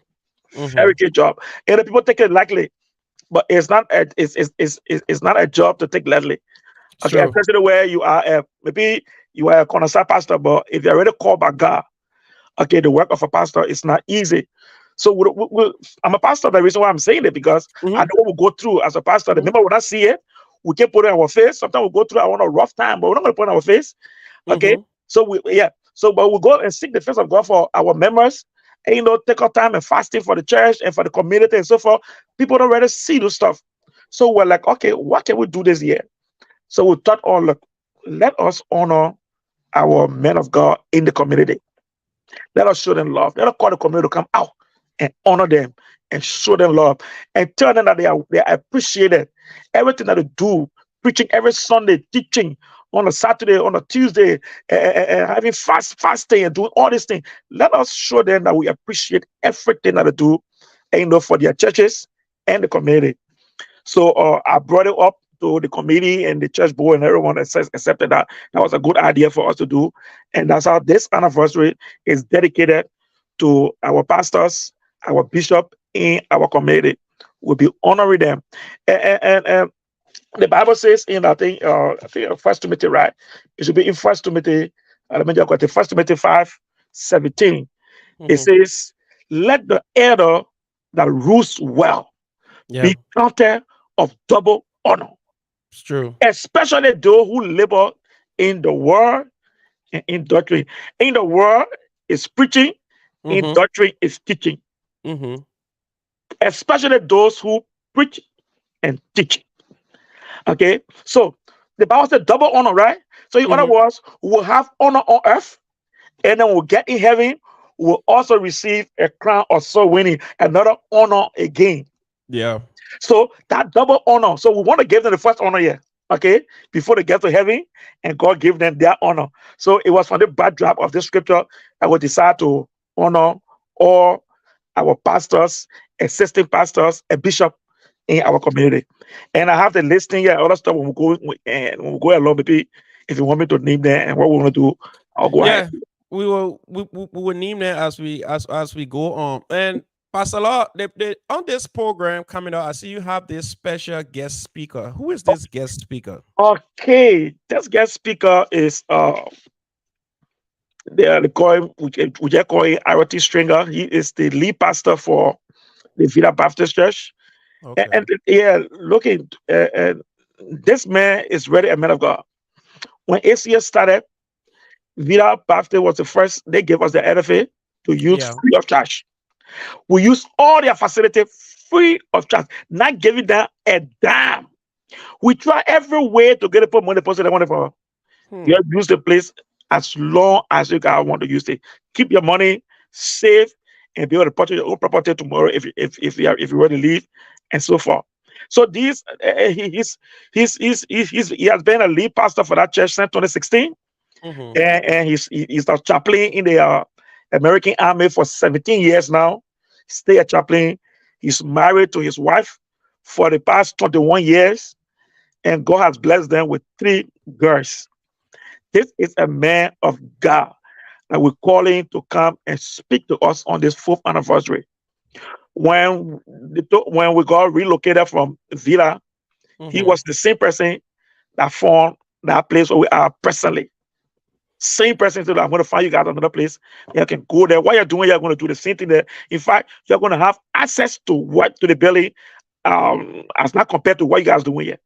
very good job. And the people take it lightly, but it's not a job to take lightly. Okay, especially where you are maybe you are a connoisseur pastor, but if you're already called by God, okay, the work of a pastor is not easy. So I'm a pastor. The reason why I'm saying it, because I know what we go through as a pastor. Remember, when I see it, we can put it on our face. Sometimes we go through a rough time, but we're not going to put it on our face. Okay, Mhm. so but we go and seek the face of God for our members, and take our time and fasting for the church and for the community and so forth. People don't really see those stuff, so we're like, okay, what can we do this year? So we thought, oh look, let us honor our men of God in the community. Let us show them love. Let us call the community to come out and honor them and show them love and tell them that they are appreciated. Everything that they do, preaching every Sunday, teaching on a Saturday, on a Tuesday, and having fasting and doing all these things. Let us show them that we appreciate everything that they do, and for their churches and the community. So I brought it up to the committee and the church board, and everyone accepted that that was a good idea for us to do. And that's how this anniversary is dedicated to our pastors, our bishop, and our committee. We'll be honoring them. And the Bible says in, I think First Timothy, right? It should be in First Timothy. Let me just go to First Timothy 5:17. It Mhm. says, "Let the elder that rules well Yeah, be counted of double honor, it's true. especially those who labor in the word and in doctrine." In the word is preaching, in Mhm. doctrine is teaching, Mhm. especially those who preach and teach. Okay, so the Bible said double honor, right? So in other Mhm. words, we'll have honor on earth, and then we'll get in heaven. We'll also receive a crown of soul winning, another honor again. Yeah. So that double honor. So we want to give them the first honor here, okay, before they get to heaven, and God give them their honor. So it was from the backdrop of this scripture that we decided to honor all our pastors, assistant pastors, and bishop in our community. And I have the listing here, other stuff when we go along, maybe if you want me to name them and what we want to do, I'll go ahead. Yeah. We will name that as we go on. And Pastor Law, on this program coming up, I see you have this special guest speaker. Who is this guest speaker? Okay, this guest speaker is they call him, we just call him IoT Stringer. He is the lead pastor for the Vida Baptist Church. Okay. Yeah, looking, and this man is really a man of God. When ACS started, Vida Baptist was the first, they gave us the LFA to use Yeah. free of charge. We use all their facility free of charge, not giving them a dime. We try every way to get the money posted. Money for Hmm. you have use the place as long as you guys want to use it. Keep your money safe and be able to purchase your own property tomorrow if you want to leave and so forth. So this he has been a lead pastor for that church since 2016, Mhm. and he's a chaplain in the American Army for 17 years now. Stay a chaplain. He's married to his wife for the past 21 years, and God has blessed them with 3 girls. This is a man of God that we're calling to come and speak to us on this 4th anniversary. When we got relocated from Villa, he Mhm. was the same person that found that place where we are presently. Same person said, "I'm going to find you guys another place. You can go there. What you're doing, you're going to do the same thing there. In fact, you're going to have access to the building, as not compared to what you guys doing here."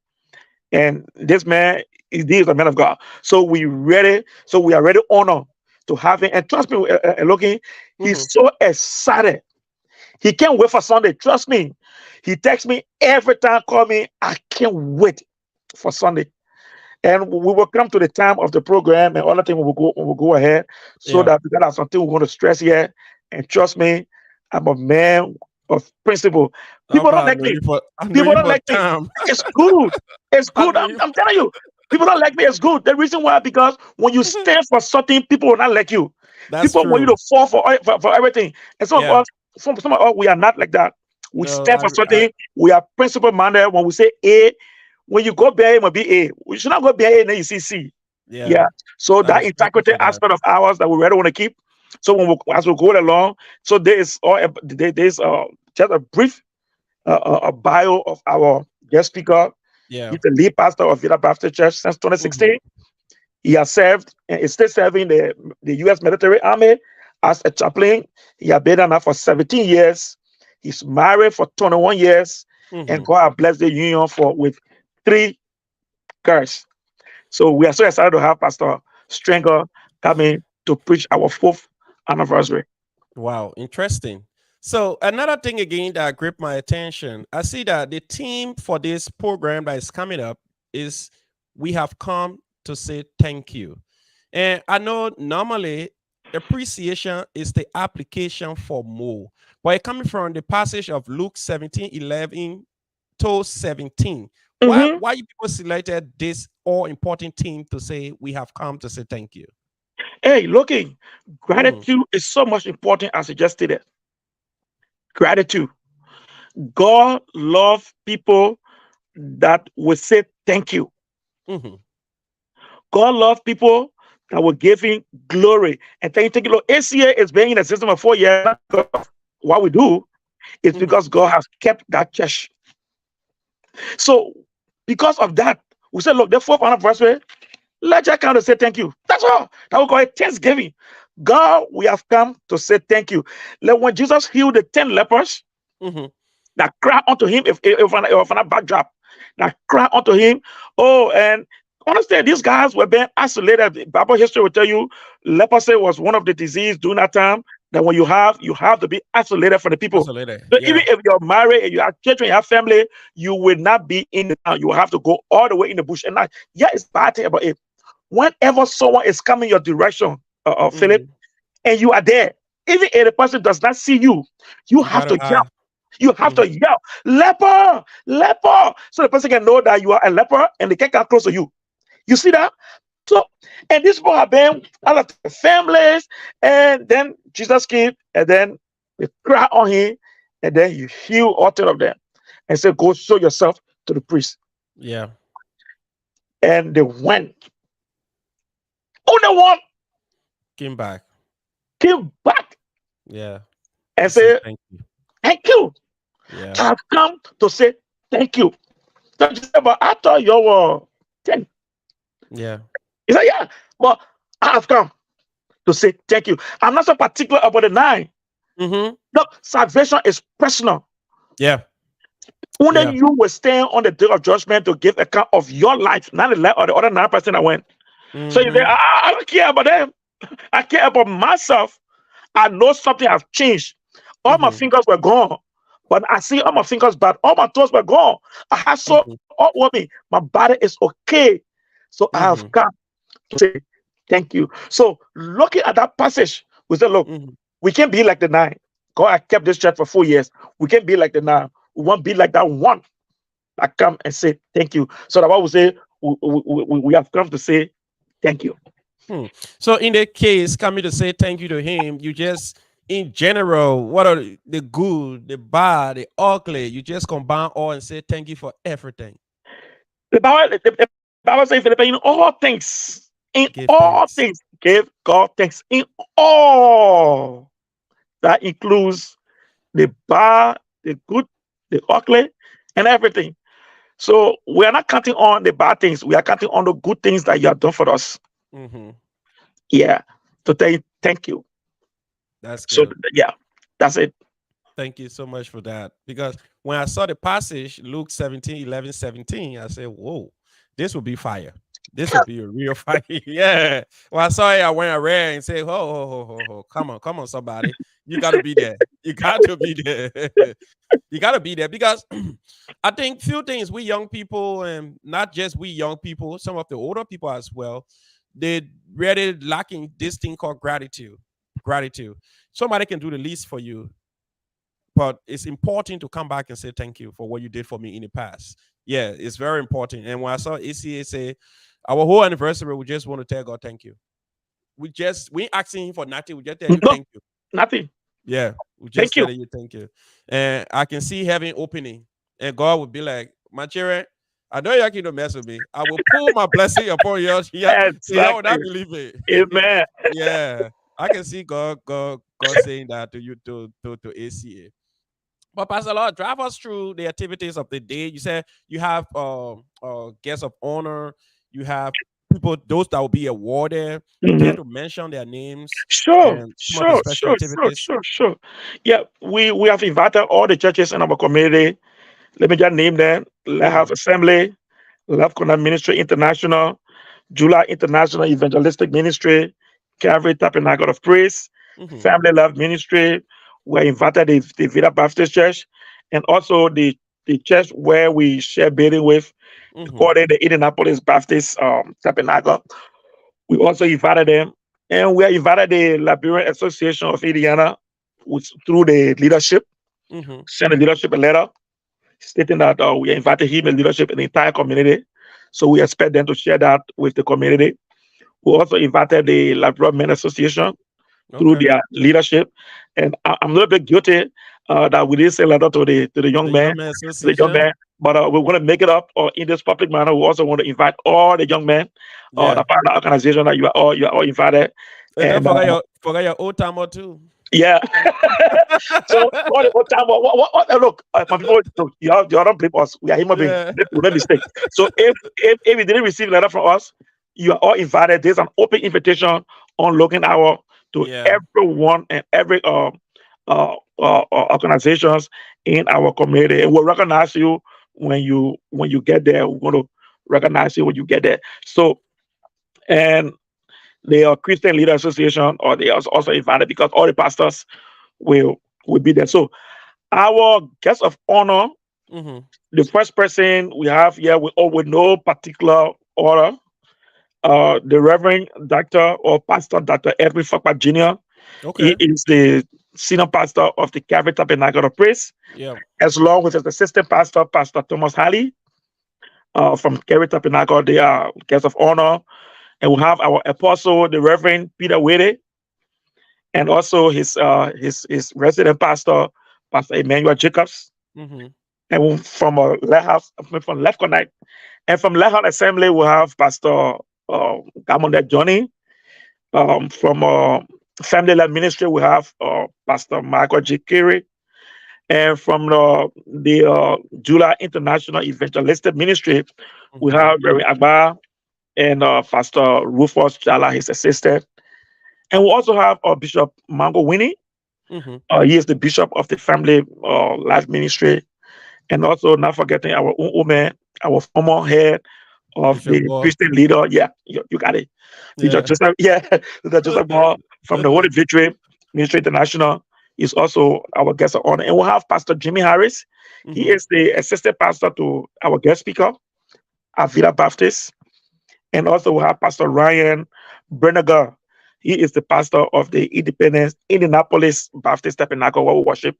And this man is a man of God. So we are ready honor to have him. And trust me, Logan, he's Mhm. so excited. He can't wait for Sunday. Trust me. He texts me every time, call me. I can't wait for Sunday. And we will come to the time of the program and all the things we will go ahead, so Yeah. that because that's something we want to stress here. And trust me, I'm a man of principle. People don't I like know me. you for I know People you don't for like me. time. It's good. It's I good. know I'm, you. I'm telling you. People don't like me. It's good. The reason why, because when you stand for something, people will not like you. That's People want you true. to fall for everything. And Yeah. some of us, we are not like that. We No, stand for something. We are principle minded. When we say A, when you go there, it must be A. We should not go there and then you see C. yeah. Yeah. So I that respect you integrity for that. aspect of ours that we really want to keep. So as we go along, so there's just a brief a bio of our guest speaker. Yeah. He's the lead pastor of Vida Baptist Church since Mhm. 2016. He has served and is still serving the U.S. military army as a chaplain. He has been there now for 17 years. He's married for 21 years, and Mhm. God has blessed the union with 3 girls. So we are so excited to have Pastor Stringer coming to preach our 4th anniversary. Wow, interesting. So another thing again that gripped my attention, I see that the theme for this program that is coming up is "We have come to say thank you." And I know normally appreciation is the application for more, but it coming from the passage of Luke 17:11 to 17. Mhm. Why you people selected this all important theme to say we have come to say thank you? Hey, looking, Mhm, gratitude is so much important as I just stated. Gratitude. God loves people that will say thank you. mhm, God loves people that will give him glory. And thank you, Lord. ACA is being in the system of 4 years. Not because of what we do, it's mhm. because God has kept that church. So, because of that, we said, look, the 4th anniversary, let's just come to say thank you. That's all. That we call it Thanksgiving. God, we have come to say thank you. Like when Jesus healed the 10 lepers, Mhm. that cry unto him if on a backdrop, that cry unto him. Oh, and understand these guys were being isolated. Bible history will tell you leprosy was one of the disease during that time. That when you have to be isolated from the people. Isolated. So even Yeah. if you're married and you have children, you have family, you will not be in the town. You will have to go all the way in the bush. And now, yeah, it's bad thing about it. Whenever someone is coming your direction, Philip, Mhm. and you are there, even if the person does not see you, you You have gotta to yell. have. You have Mhm. to yell, leper, leper, so the person can know that you are a leper and they can't come close to you. You see that? So, and these people have been out of their families, and then Jesus came, and then they cry on him, and then you heal all 10 of them and say, go show yourself to the priest. Yeah. And they went. Only one Came back. came back Yeah. To and say said, thank you. thank you. Yeah. I've come to say thank you. So she said, but I thought you were 10. Yeah. He said, yeah, but I have come to say thank you. I'm not so particular about the 9. Mhm. No, salvation is personal. Yeah. Only Yeah. you will stand on the day of judgment to give account of your life, not the life of the other 9% that went. So you say, Mhm. I don't care about them. I care about myself. I know something has changed. All my Mhm. fingers were gone. But I see all my fingers bad. All my toes were gone. I have so Mhm. all over me. My body is okay. So I have Mhm. come to say thank you. So looking at that passage, we said, look, Mhm. we can't be like the 9. God, I kept this church for 4 years. We can't be like the 9. We won't be like that one. I come and say thank you. So the Bible say we have come to say thank you. Hmm. So in the case, coming to say thank you to him, you just in general, what are the good, the bad, the ugly? You just combine all and say thank you for everything. The Bible says in Give all thanks. things, give God thanks. In all, that includes the bad, the good, the ugly, and everything. So we are not counting on the bad things. We are counting on the good things that you have done for us. Mhm. Yeah. To tell you thank you. That's So good. yeah, that's it. Thank you so much for that. Because when I saw the passage, Luke 17:11, 17, I said, whoa, this will be fire. This will be a real fire. Yeah. When I saw it, I went around and said, ho. Come on, somebody. You got to be there. You got to be there. You got to be there because I think few things we young people, and not just we young people, some of the older people as well, they really lacking this thing called gratitude. Gratitude. Somebody can do the least for you, but it's important to come back and say thank you for what you did for me in the past. Yeah, it's very important. And when I saw ACA say our whole anniversary, we just want to tell God thank you. We ain't asking him for nothing. We just tell you No, thank you. nothing. Yeah, we just Thank you. telling you thank you. And I can see heaven opening, and God would be like, my children, I know y'all can mess with me. I will pull my blessing upon you. Yeah, y'all will Exactly. not believe it. Amen. Yeah, I can see God saying that to you to ACA. But Pastor Lord, drive us through the activities of the day. You said you have guests of honor. You have people, those that will be awarded. You care Mhm. to mention their names Sure, and some of the sure, special sure, sure, activities? sure, sure. Yeah, we have invited all the churches in our community. Let me just name them. Let's Mm-hmm. have Assembly, Love Connect Ministry International, July International Evangelistic Ministry, Calvary Tabernacle of Praise, Family Love Ministry. We're invited the Vida Baptist Church, and also the church where we share building with, called it the Indianapolis Baptist Tabernacle. We also invited them, and we invited the Liberian Association of Indiana, which through the leadership, sent the leadership a letter stating that we invited him and leadership in the entire community. So we expect them to share that with the community. We also invited the Liberian Men Association through their leadership, and I'm a little bit guilty that we didn't say letter to the young man, but we want to make it up in this public manner. We also want to invite all the young men, the partner organization that you are all invited. And don't forget your old timer too. Yeah. So what time? Look, my people, look, you don't blame us. We are human beings. We make mistakes. So if you didn't receive a letter from us, you are all invited. There's an open invitation on Logan Hour to everyone and every organizations in our community, and we'll recognize you when you get there. We're going to recognize you when you get there. So, and the Christian Leader Association, or they are also invited because all the pastors will be there. So, our guest of honor, the first person we have here with no particular order, the Reverend Dr. or Pastor Dr. Edwin Fakpa Jr. He is the senior pastor of the Calvary Tabernacle of Praise, as long with his assistant pastor, Pastor Thomas Halley, from Calvary Tabernacle. They are guests of honor. And we have our apostle, the Reverend Peter Wade, and also his resident pastor, Pastor Emmanuel Jacobs. And from Left Connect, and from Left Hand Assembly, we have Pastor Gamonde Johnny. From Family Love Ministry, we have Pastor Michael J. Carey. And from the July International Evangelistic Ministry, we have Reverend Agba and Pastor Rufus Jala, his assistant. And we also have Bishop Mango Winnie. He is the bishop of the Family Life Ministry. And also not forgetting our woman, our former head of Bishop the Christian leader. Yeah, you got it. Bishop Joseph, Joseph Moore from the Holy Victory Ministry International is also our guest of honor. And we'll have Pastor Jimmy Harris. He is the assistant pastor to our guest speaker at Vida Baptist. And also we have Pastor Ryan Bernager. He is the pastor of the Indianapolis Baptist Tabernacle, where we worship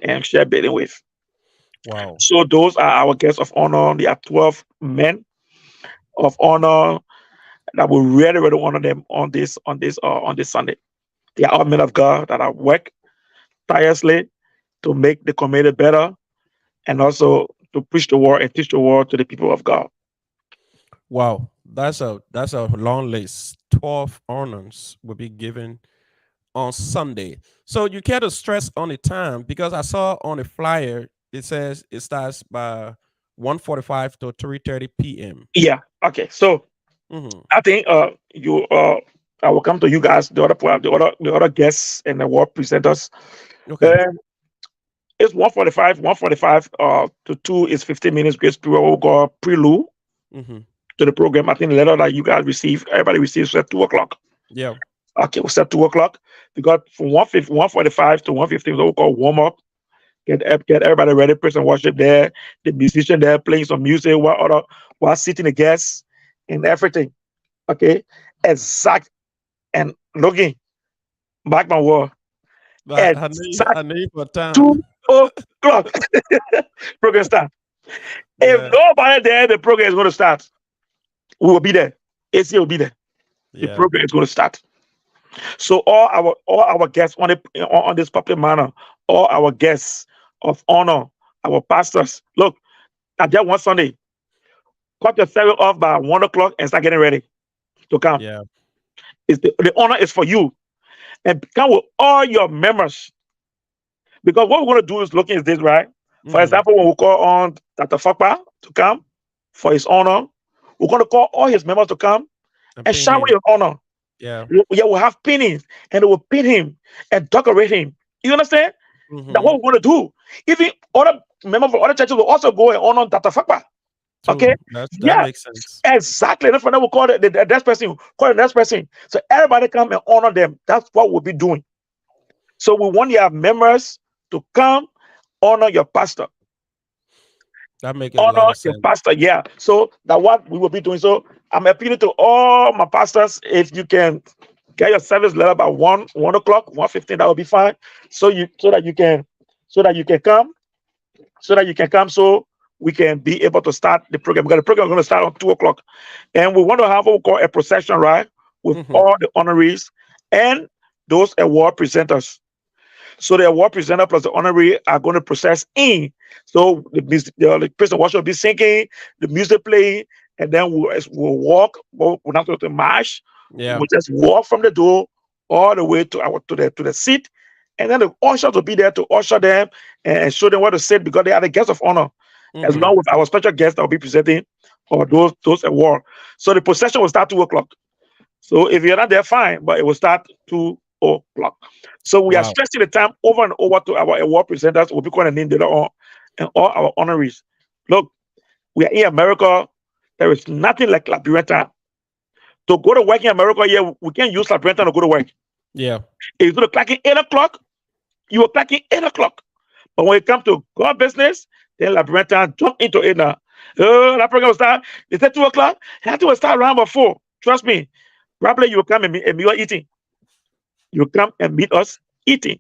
and share building with. Wow. So those are our guests of honor. There are 12 men of honor that we really, really honor them on this Sunday. They are all men of God that have worked tirelessly to make the community better and also to preach the word and teach the word to the people of God. Wow, that's a long list. 12 honors will be given on Sunday. So you care to stress on the time, because I saw on the flyer it says it starts by 1:45 to 3:30 p.m. Yeah. Okay. So I think I will come to you guys, the other guests and the word presenters. Okay. It's 1:45 to 2 is 15 minutes grace period. We'll go prelude to the program. I think the letter that you guys receive, everybody receives at 2 o'clock. Yeah. Okay, we'll set 2 o'clock. We got from 1:45 to 1:15, we'll call warm up. Get everybody ready, praise and worship there. The musician there playing some music while sitting the guests and everything. Okay, exact. And looking back my word. I need for time. 2 o'clock. Program start. If nobody there, the program is going to start. We will be there. AC will be there. The program is going to start. So all our guests on this public manner, all our guests of honor, our pastors. Look, I just one Sunday. Cut yourself off by 1 o'clock and start getting ready to come. Yeah. The honor is for you. And come with all your members. Because what we're going to do is looking at this, right? For example, when we call on Dr. Fakpa to come for his honor, we're going to call all his members to come and shower your honor. Yeah. We'll have pinnings and we'll pin him and decorate him. You understand? That's what we're going to do. Even other members of other churches will also go and honor Dr. Fakpa. Okay. That Yeah, makes sense. exactly. And from that, we call the next person, call the next person. So everybody come and honor them. That's what we'll be doing. So we want your members to come honor your pastor. That makes a lot Honor of your sense. pastor. Yeah. So that what we will be doing. So I'm appealing to all my pastors. If you can get your service letter by 1 o'clock, 1:15, that will be fine. So that you can come, so we can be able to start the program. Because the program is going to start on 2 o'clock. And we want to have what we call a procession, right? With all the honorees and those award presenters. So the award presenter plus the honoree are going to process in. So the person worship will be singing, the music playing, and then we'll walk. We'll not go to march. Yeah. We'll just walk from the door all the way to the seat, and then the ushers will be there to usher them and show them what to say because they are the guests of honor, as long with our special guests that will be presenting or those awards. So the procession will start 2 o'clock. So if you're not there, fine, but it will start 2 o'clock. So we are Wow. stressing the time over and over to our award presenters. We'll be calling name later on, and all our honorees. Look, we are in America. There is nothing like Liberian time. To go to work in America, yeah, we can't use Liberian time to go to work. Yeah. If you go to clock in 8 o'clock, you are clocking 8 o'clock. But when it comes to God business, then Liberian time jump into it now. Oh, that program will start. They said 2 o'clock. That will start around before. Trust me. Probably you will come and you are eating. You come and meet us eating.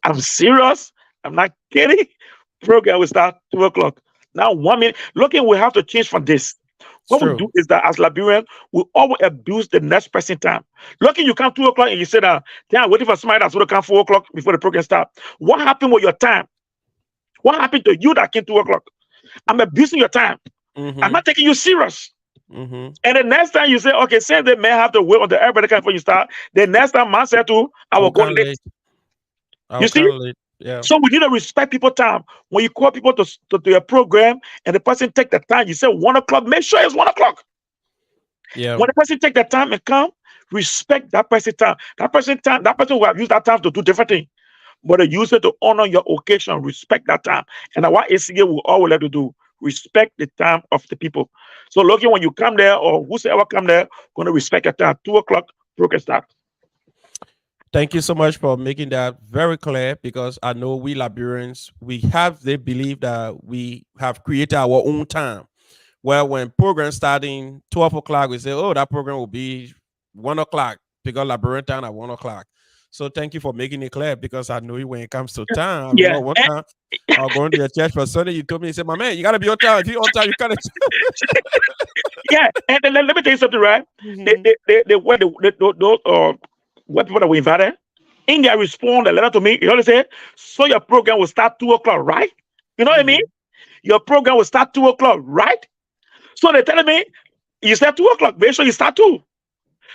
I'm serious. I'm not kidding. Program will start 2 o'clock. Now, 1 minute. Looking, we have to change from this. It's What we true. do is that as Liberians, we always abuse the next person time. Looking, you come 2 o'clock and you sit down. Then I'm waiting for somebody that's going to come 4 o'clock before the program starts. What happened with your time? What happened to you that came 2 o'clock? I'm abusing your time. I'm not taking you serious. And the next time you say, okay, since they may have to wait until everybody comes before you start, the next time man said to, I will go late. I You will see? come late. Yeah. So we need to respect people's time. When you call people to your program and the person take the time, you say 1 o'clock, make sure it's 1 o'clock. Yeah. When the person take the time and come, respect that person's time. That person will have used that time to do different things. But they use it to honor your occasion, respect that time. And that's what ACA will always let you do. Respect the time of the people. So looking when you come there or whosoever come there, gonna respect your time. 2 o'clock, program start. Thank you so much for making that very clear because I know we Liberians, we have the belief that we have created our own time. Well, when program starting 12 o'clock, we say, oh, that program will be 1 o'clock because Liberian time at 1 o'clock. So thank you for making it clear because I know when it comes to time. I Yeah. remember one time I was going to your church for Sunday. You told me, you said, my man, you got to be on time. If you're on time, you got to. Yeah. And then let me tell you something, right? They what people that we invited, in their respond a letter to me, you know what they say? So your program will start 2 o'clock, right? You know what I mean? Your program will start 2 o'clock, right? So they're telling me, you said 2 o'clock, make sure you start 2.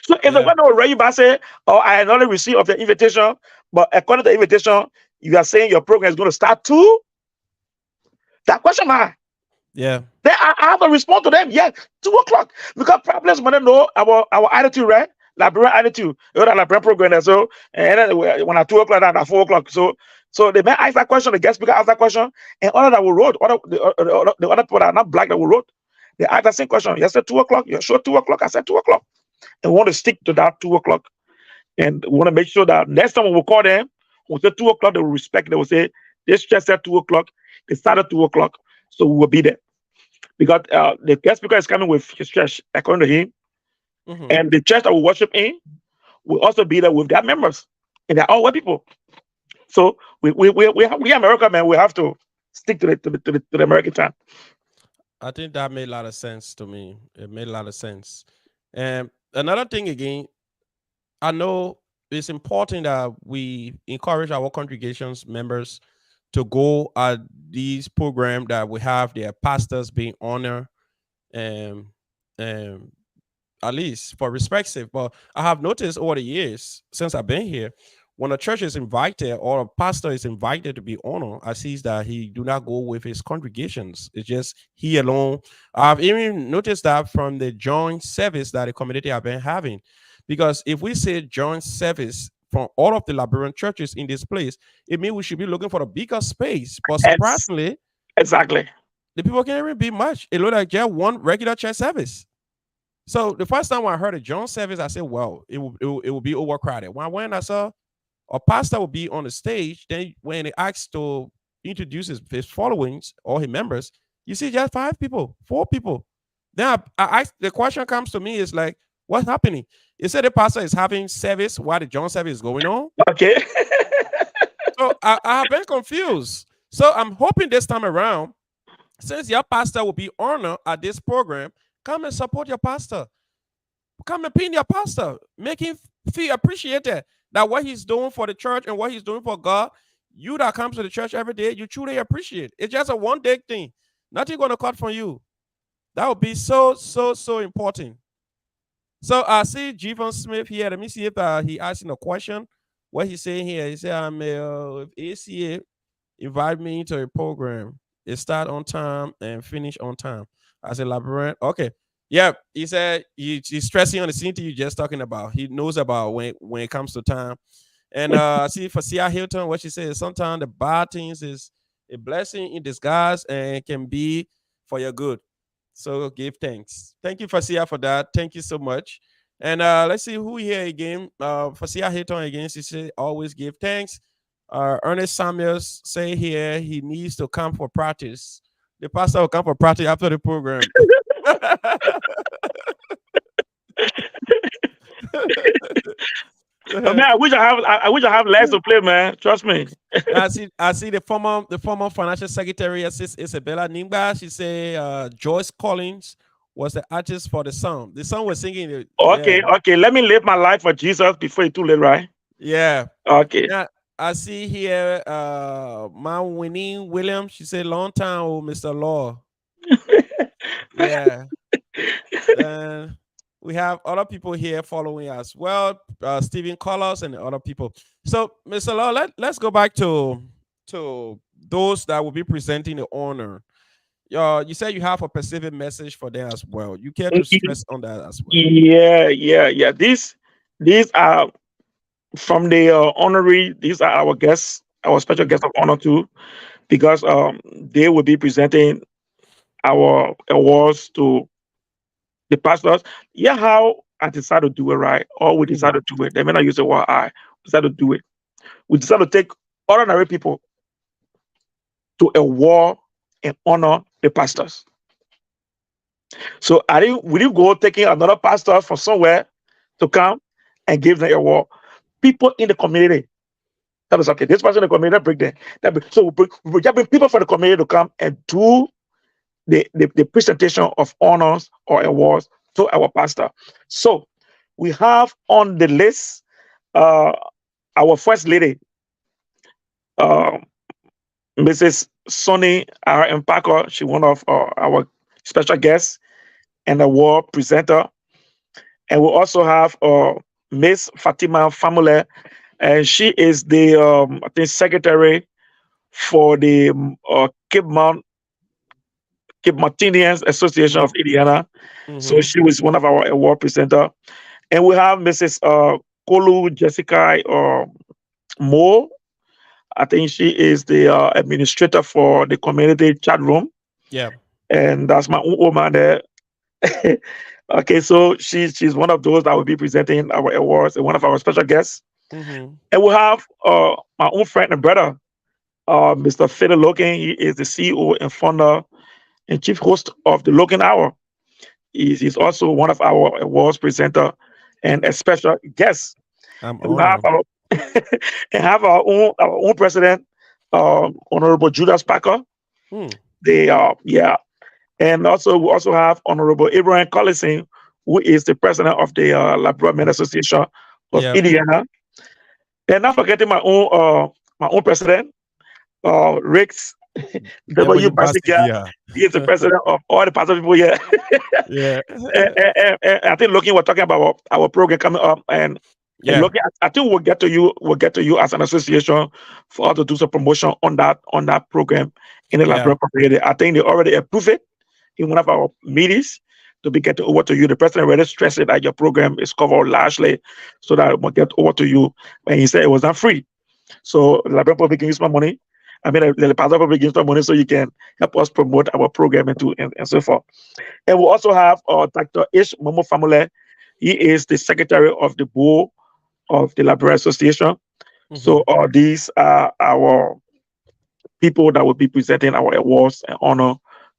So if the one already by say, oh, I had already received of the invitation, but according to the invitation, you are saying your program is going to start 2? That question mark. Yeah. Then I have to respond to them, yes, 2 o'clock. Because problems when they know our attitude, right? Liberian attitude. You know that Liberian program there. So and then when at 2 o'clock and at 4 o'clock. So they may ask that question, the guest speaker ask that question, and other that we wrote, the other people that are not black that we wrote, they ask that same question. You said 2 o'clock, you're sure 2 o'clock? I said 2 o'clock. And we want to stick to that 2 o'clock. And we want to make sure that next time when we call them, when we say 2 o'clock, they will respect. They will say, this church said 2 o'clock. They started 2 o'clock. So we will be there. Because the guest speaker is coming with his church, according to him. And the church that we worship in will also be there with their members. And they're all white people. So we American, man, we have to stick to the American time. I think that made a lot of sense to me. It made a lot of sense. And another thing again, I know it's important that we encourage our congregations members to go at these programs that we have their pastors being honored and at least for respective. But I have noticed over the years since I've been here, when a church is invited or a pastor is invited to be honored, I see that he do not go with his congregations. It's just he alone. I've even noticed that from the joint service that the community have been having. Because if we say joint service from all of the Liberian churches in this place, it means we should be looking for a bigger space. But surprisingly, exactly, the people can't even be much. It looked like just one regular church service. So the first time when I heard a John service, I said, well, it will be overcrowded. When I saw a pastor will be on the stage, then when he asked to introduce his followings or his members, you see just 5 people, 4 people. Then I asked, the question comes to me is like, what's happening? He said the pastor is having service while the John service is going on. Okay. So I have been confused. So I'm hoping this time around, since your pastor will be honored at this program, come and support your pastor. Come and pin your pastor. Make him feel appreciated that what he's doing for the church and what he's doing for God, you that comes to the church every day, you truly appreciate. It's just a one day thing. Nothing going to cut from you. That would be so important. So I see Jeevan Smith here. Let me see if he asking a question. What he's saying here, he said, I'm if ACA invite me into a program, it start on time and finish on time. As a labyrinth. Okay. Yeah. He said he's stressing on the same thing you're just talking about. He knows about when it comes to time. And I see for Sia Hilton, what she says, sometimes the bad things is a blessing in disguise and can be for your good. So give thanks. Thank you, Fasia, for that. Thank you so much. And let's see who here again. Fasia Hilton again. She said, always give thanks. Ernest Samuels say here he needs to come for practice. The pastor will come for practice after the program. Man, I wish I have less to play, man. Trust me. I see the former financial secretary, Isabella Nimba. She say Joyce Collins was the artist for the song. The song was singing. Okay. Let me live my life for Jesus before it's too late, right? Yeah. Okay. Yeah, I see here my Winnie Williams. She said long time, oh, Mr. Law. Yeah. And we have other people here following as well, Stephen Colors and other people. So, Mr. Law, let's go back to those that will be presenting the honor. You said you have a specific message for them as well. You care to stress on that as well? Yeah. These are from the honorary. These are our guests, our special guests of honor too, because they will be presenting our awards to the pastors. Yeah, how I decided to do it, right? Or we decided to do it. They may not use the word I decided to do it. We decided to take ordinary people to award and honor the pastors. So we didn't go taking another pastor from somewhere to come and give them an award. People in the community. That was okay. This person in the community bring them. So we just bring people from the community to come and do the presentation of honors or awards to our pastor. So we have on the list our first lady, Mrs. Sonny R. Parker. She's one of our special guests and award presenter. And we also have Miss Fatima Famule, and she is the I think secretary for the Cape Martinians Association of Indiana. So she was one of our award presenter. And we have Mrs. Kolu Jessica Moore. I think she is the administrator for the community chat room. Yeah. And that's my own woman there. Okay, so she's one of those that will be presenting our awards and one of our special guests. And we have my own friend and brother, Mr. Philip Logan. He is the CEO and founder and chief host of the Logan Hour. He's also one of our awards presenter and a special guest. We have our own president, Honorable Judas Packer. And also we also have Honorable Abraham Collison, who is the president of the Labrador Men Association of Indiana. And not forgetting my own president, Rex W. Basiga. He is the president of all the pastor people here. And I think looking, we're talking about our program coming up, and looking, I think we'll get to you as an association for us to do some promotion on that program in the Labrador community. I think they already approved it in one of our meetings to be getting over to you. The president already stressed it that your program is covered largely, so that we'll get over to you. And he said it was not free. So Labrador Public can use my money. I mean, the pastor probably gives some money so you can help us promote our program and so forth. And we also have Dr. Ish Momo Famule. He is the secretary of the board of the Library Association. So these are our people that will be presenting our awards and honor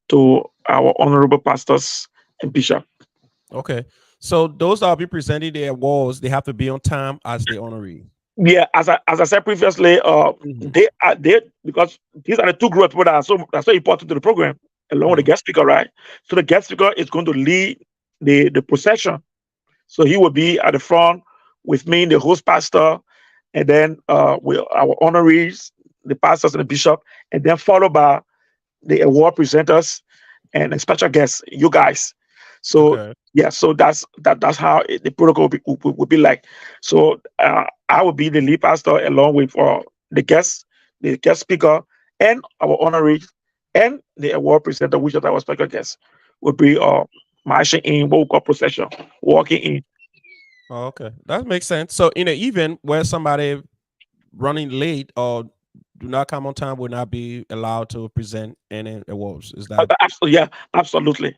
to our honorable pastors and bishop. Okay. So those that will be presenting the awards, they have to be on time as the honoree. Yeah, as I said previously, they because these are the two groups that are so important to the program, along with the guest speaker, right? So the guest speaker is going to lead the procession. So he will be at the front with me, the host pastor, and then with our honorees, the pastors and the bishop, and then followed by the award presenters and a special guests, you guys. So Okay. yeah, so that's how the protocol would be like. So I will be the lead pastor along with the guest speaker, and our honoree, and the award presenter, which is our special guest, will be marching in what we call procession, walking in. Oh, okay. That makes sense. So in an event where somebody running late or do not come on time will not be allowed to present any awards. Is that Absolutely, yeah, absolutely.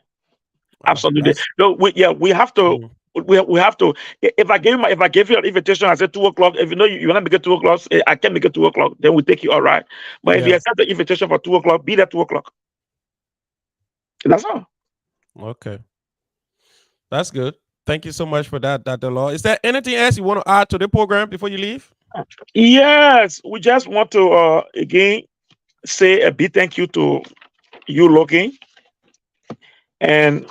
Absolutely. that's No, we have to. mhm. We have to. If I give you an invitation, I say 2 o'clock. If you know you want to make it 2 o'clock, I can make it 2 o'clock. Then we take you all right. But if you Yeah. accept the invitation for 2 o'clock, be there 2 o'clock. That's all. Okay. That's good. Thank you so much for that, Dr. Law. Is there anything else you want to add to the program before you leave? Yes, we just want to again say a big thank you to you, Logan, and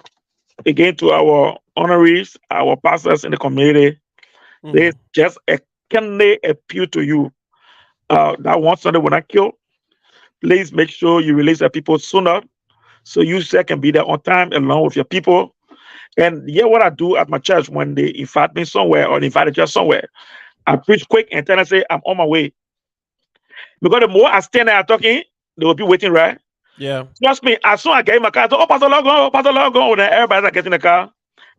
again to our honorees, our pastors in the community. They just can they appeal to you that one Sunday when I kill. Please make sure you release the people sooner so you sir can be there on time along with your people. And yeah, what I do at my church when they invite me somewhere or invite a church somewhere, I preach quick and then I say I'm on my way. Because the more I stand there talking, they will be waiting, right? Yeah. Trust me, as soon as I get in my car, I say, oh, Pastor Logan, oh, Pastor Logan. Oh, then everybody's getting in the car.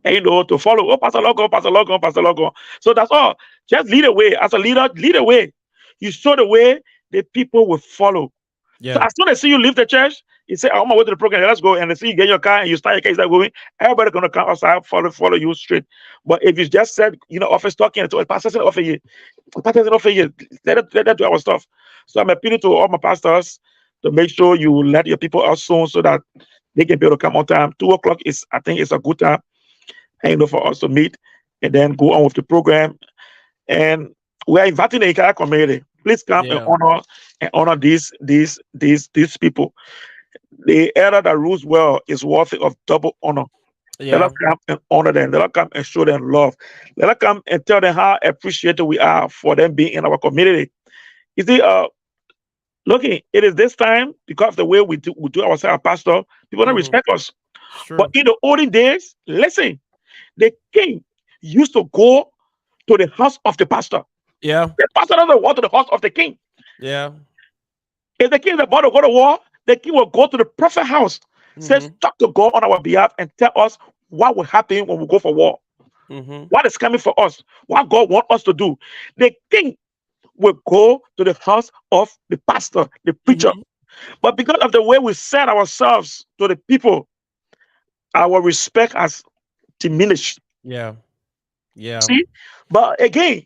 And to follow, oh, Pastor Logan, Pastor Logan, Pastor Logan. So that's all. Just lead the way. As a leader, lead the way. You show the way, the people will follow. So Yeah. as soon as they see you leave the church, you say, I'm on my way to the program, let's go. And they see you get in your car and you start your car, you start going, everybody's gonna come outside, follow you straight. But if you just said, office talking, and pastor said offer you, pastor said offer you, let them do our stuff. So I'm appealing to all my pastors to make sure you let your people out soon so that they can be able to come on time. 2 o'clock is, I think, it's a good time, and for us to meet and then go on with the program. And we are inviting the entire community. Please come Yeah. and honor these people. The elder that rules well is worthy of double honor. Let Yeah. us come and honor them. Let us come and show them love. Let us come and tell them how appreciated we are for them being in our community. You see, looking, it is this time because of the way we do ourselves, pastor. People don't respect us. It's But true. in the olden days, listen, the king used to go to the house of the pastor. Yeah. The pastor doesn't go to the house of the king. Yeah. If the king is about to go to war, the king will go to the prophet house, says, talk to God on our behalf and tell us what will happen when we go for war. What is coming for us? What God wants us to do. The king will go to the house of the pastor, the preacher. But because of the way we set ourselves to the people, our respect has diminished. Yeah. Yeah. See? But again,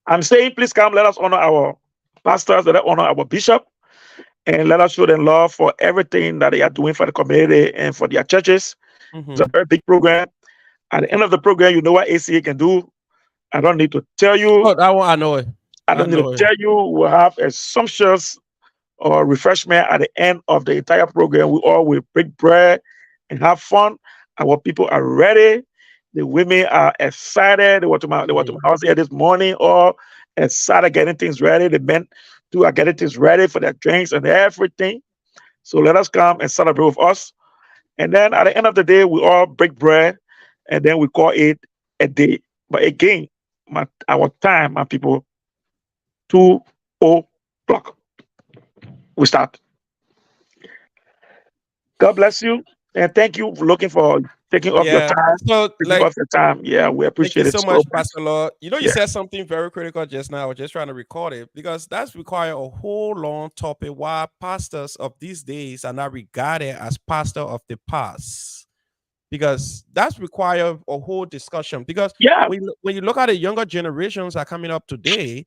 I'm saying, please come, let us honor our pastors, let us honor our bishop, and let us show them love for everything that they are doing for the community and for their churches. It's a very big program. At the end of the program, you know what ACA can do. I don't need to tell you. Oh, that one I know it. I don't need to tell you. We'll have a sumptuous refreshment at the end of the entire program. We all will break bread and have fun. Our people are ready. The women are excited. They were to my house here this morning, all excited getting things ready. The men too are getting things ready for their drinks and everything. So let us come and celebrate with us. And then at the end of the day, we all break bread and then we call it a day. But again, our time, my people, 2 o'clock. We start. God bless you. And thank you for looking for taking off your Yeah. time. So Taking off your time. Yeah, we thank you appreciate it so so much, much. Pastor Lord. You Yeah. said something very critical just now. I was just trying to record it because that's require a whole long topic why pastors of these days are not regarded as pastor of the past. Because that's require a whole discussion. Because Yeah, when you look at the younger generations that are coming up today,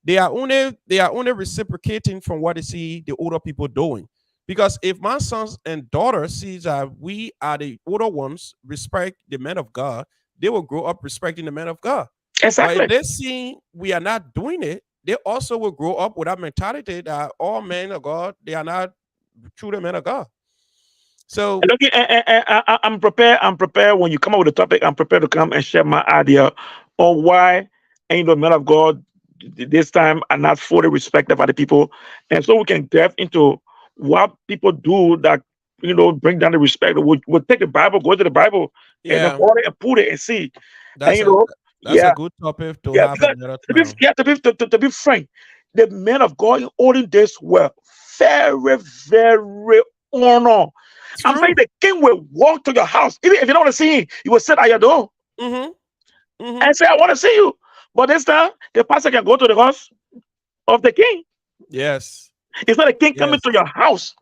they are only reciprocating from what they see the older people doing. Because if my sons and daughters sees that we are the older ones respect the men of God, they will grow up respecting the men of God. But if exactly. they see we are not doing it, they also will grow up with that mentality that all men of God, they are not true the men of God. So And okay, I'm prepared. I'm prepared when you come up with a topic. I'm prepared to come and share my idea on why ain't the men of God this time are not fully respected by the people, and so we can delve into what people do that bring down the respect. We'll take the Bible, go to the Bible, and then yeah, order and put it and see. And that's a that's a yeah, good topic to yeah, have because another to be time. yeah, to be frank, the men of God in olden days were very, very honor. It's I'm saying true. the king will walk to your house. Even if you don't want to see him, he will sit at your door Mm-hmm. Mm-hmm. and say, I want to see you. But this time, the pastor can go to the house of the king. Yes. It's not the king coming Yes. to your house.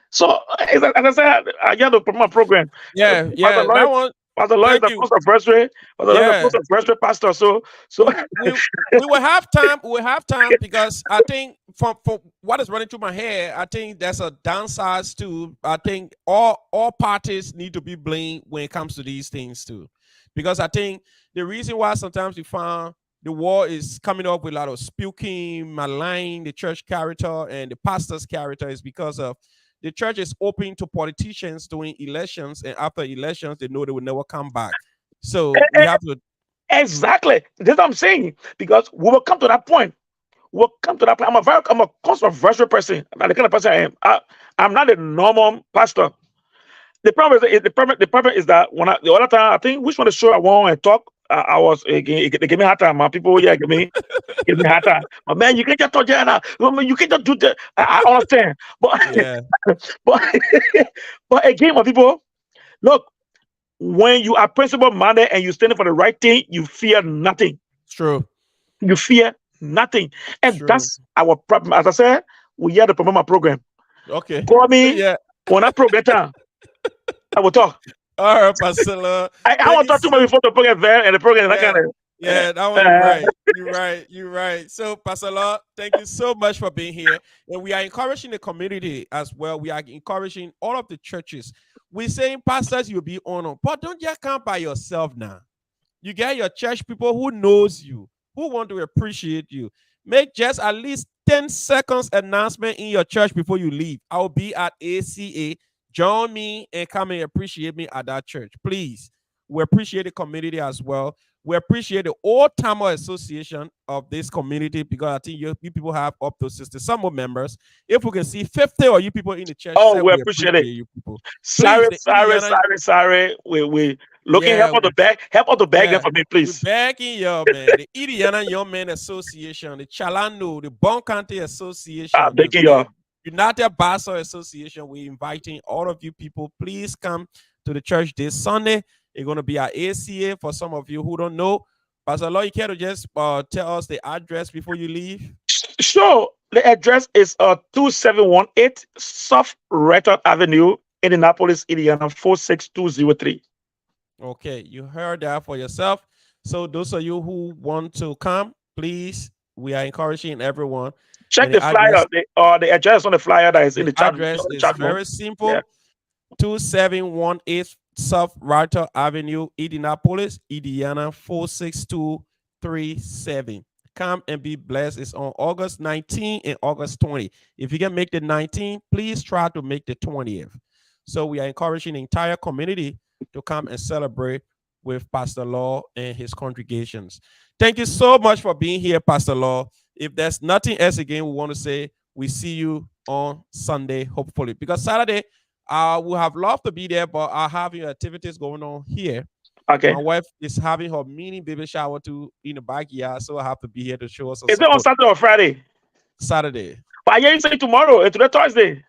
So, as I said, I got to promote my program. Yeah. Pastor Yeah. Lloyd, That one. Pastor Lloyd is Thank the you. first anniversary. Pastor Lloyd is the Yeah. first anniversary pastor. So We will have time. We will have time because I think from what is running through my head, I think there's a downside too. I think all parties need to be blamed when it comes to these things too, because I think the reason why sometimes we find the war is coming up with a lot of speaking, malign the church character and the pastor's character is because of the church is open to politicians doing elections, and after elections, they know they will never come back. So we have to. exactly. That's what I'm saying. Because we will come to that point. We'll come to that point. I'm a controversial person. I'm not the kind of person I am. I'm not a normal pastor. The problem is that the other time I think which one the show I won and talk I was they give me hard time. My people give me hard time. But man, you can't just talk there now. You can't just do that. I understand, but Yeah. but but again, my people, look, when you are principle minded and you standing for the right thing, you fear nothing. True. You fear nothing, and True. that's our problem. As I said, we here to promote my program. Okay. Call me Yeah. when I program time. I will talk. All right, Pastor. I Thank want you to talk too much so. before the program there and the program that Yeah. kind of. Yeah, that one you're right. You're right. You're right. So, Pastor Law, thank you so much for being here. And we are encouraging the community as well. We are encouraging all of the churches. We're saying, pastors, you'll be honored. But don't just come by yourself now. You get your church people who knows you, who want to appreciate you. Make just at least 10 seconds announcement in your church before you leave. I'll be at ACA. Join me and come and appreciate me at that church. Please. We appreciate the community as well. We appreciate the Old Timer Association of this community because I think you people have up to 60 some more members. If we can see 50 of you people in the church, Oh, say we we appreciate it. appreciate you people. Sorry, Please, the sorry, Indiana, sorry, sorry. We looking yeah, help out the bag there yeah. for me, We're please. backing y'all, man. The Indiana Young Men Association, the Chalano, the Bon County Association, Thank you, the y'all. United Basel Association. We're inviting all of you people. Please come to the church this Sunday. It's going to be at ACA for some of you who don't know. Pastor Lloyd, you care to just tell us the address before you leave? Sure. The address is 2718 South Retton Avenue, Indianapolis, Indiana 46203. Okay, you heard that for yourself. So those of you who want to come, please, we are encouraging everyone. Check And the flyer. The address on the flyer that is in the the address is chat room. very Yeah. simple. 2718 South Ryder Avenue, Indianapolis, Indiana 46237. Come and be blessed. It's on August 19 and August 20. If you can make the 19th, please try to make the 20th. So we are encouraging the entire community to come and celebrate with Pastor Law and his congregations. Thank you so much for being here, Pastor Law. If there's nothing else again, we want to say we see you on Sunday, hopefully. Because Saturday, I would have loved to be there, but I have activities going on here. Okay. My wife is having her mini baby shower too in the backyard, so I have to be here to show us some Is it on support. Saturday or Friday? Saturday. But I hear you say tomorrow. It's today Thursday.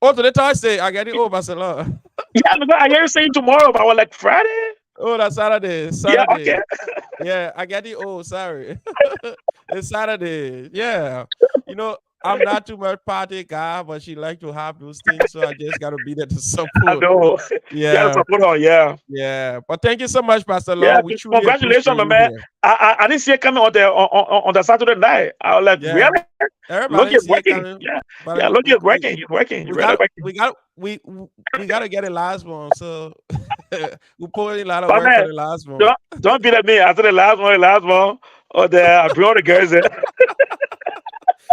Oh, today Thursday. I get it. Oh, Barcelona. Yeah, because I hear you saying tomorrow, but I was like Friday. Oh, that's Saturday. Yeah, Saturday. okay. Yeah, I get it. Oh, sorry. It's Saturday. Yeah. You know, I'm not too much party guy, but she like to have those things, so I just gotta be there to I support. know. You gotta Yeah, support her. Yeah. yeah. But thank you so much, Pastor Yeah. Law. We truly Congratulations, appreciate my you man. here. I didn't see it coming on the Saturday night. I was like, Yeah. really? Everybody Look, didn't it's see it working. coming, Yeah. but Yeah, look, it's working. It's working. It's really working. we gotta get the last one. So we put in a lot of But work for man, the last one. don't be like me. After the last one, or I bring all the girls in.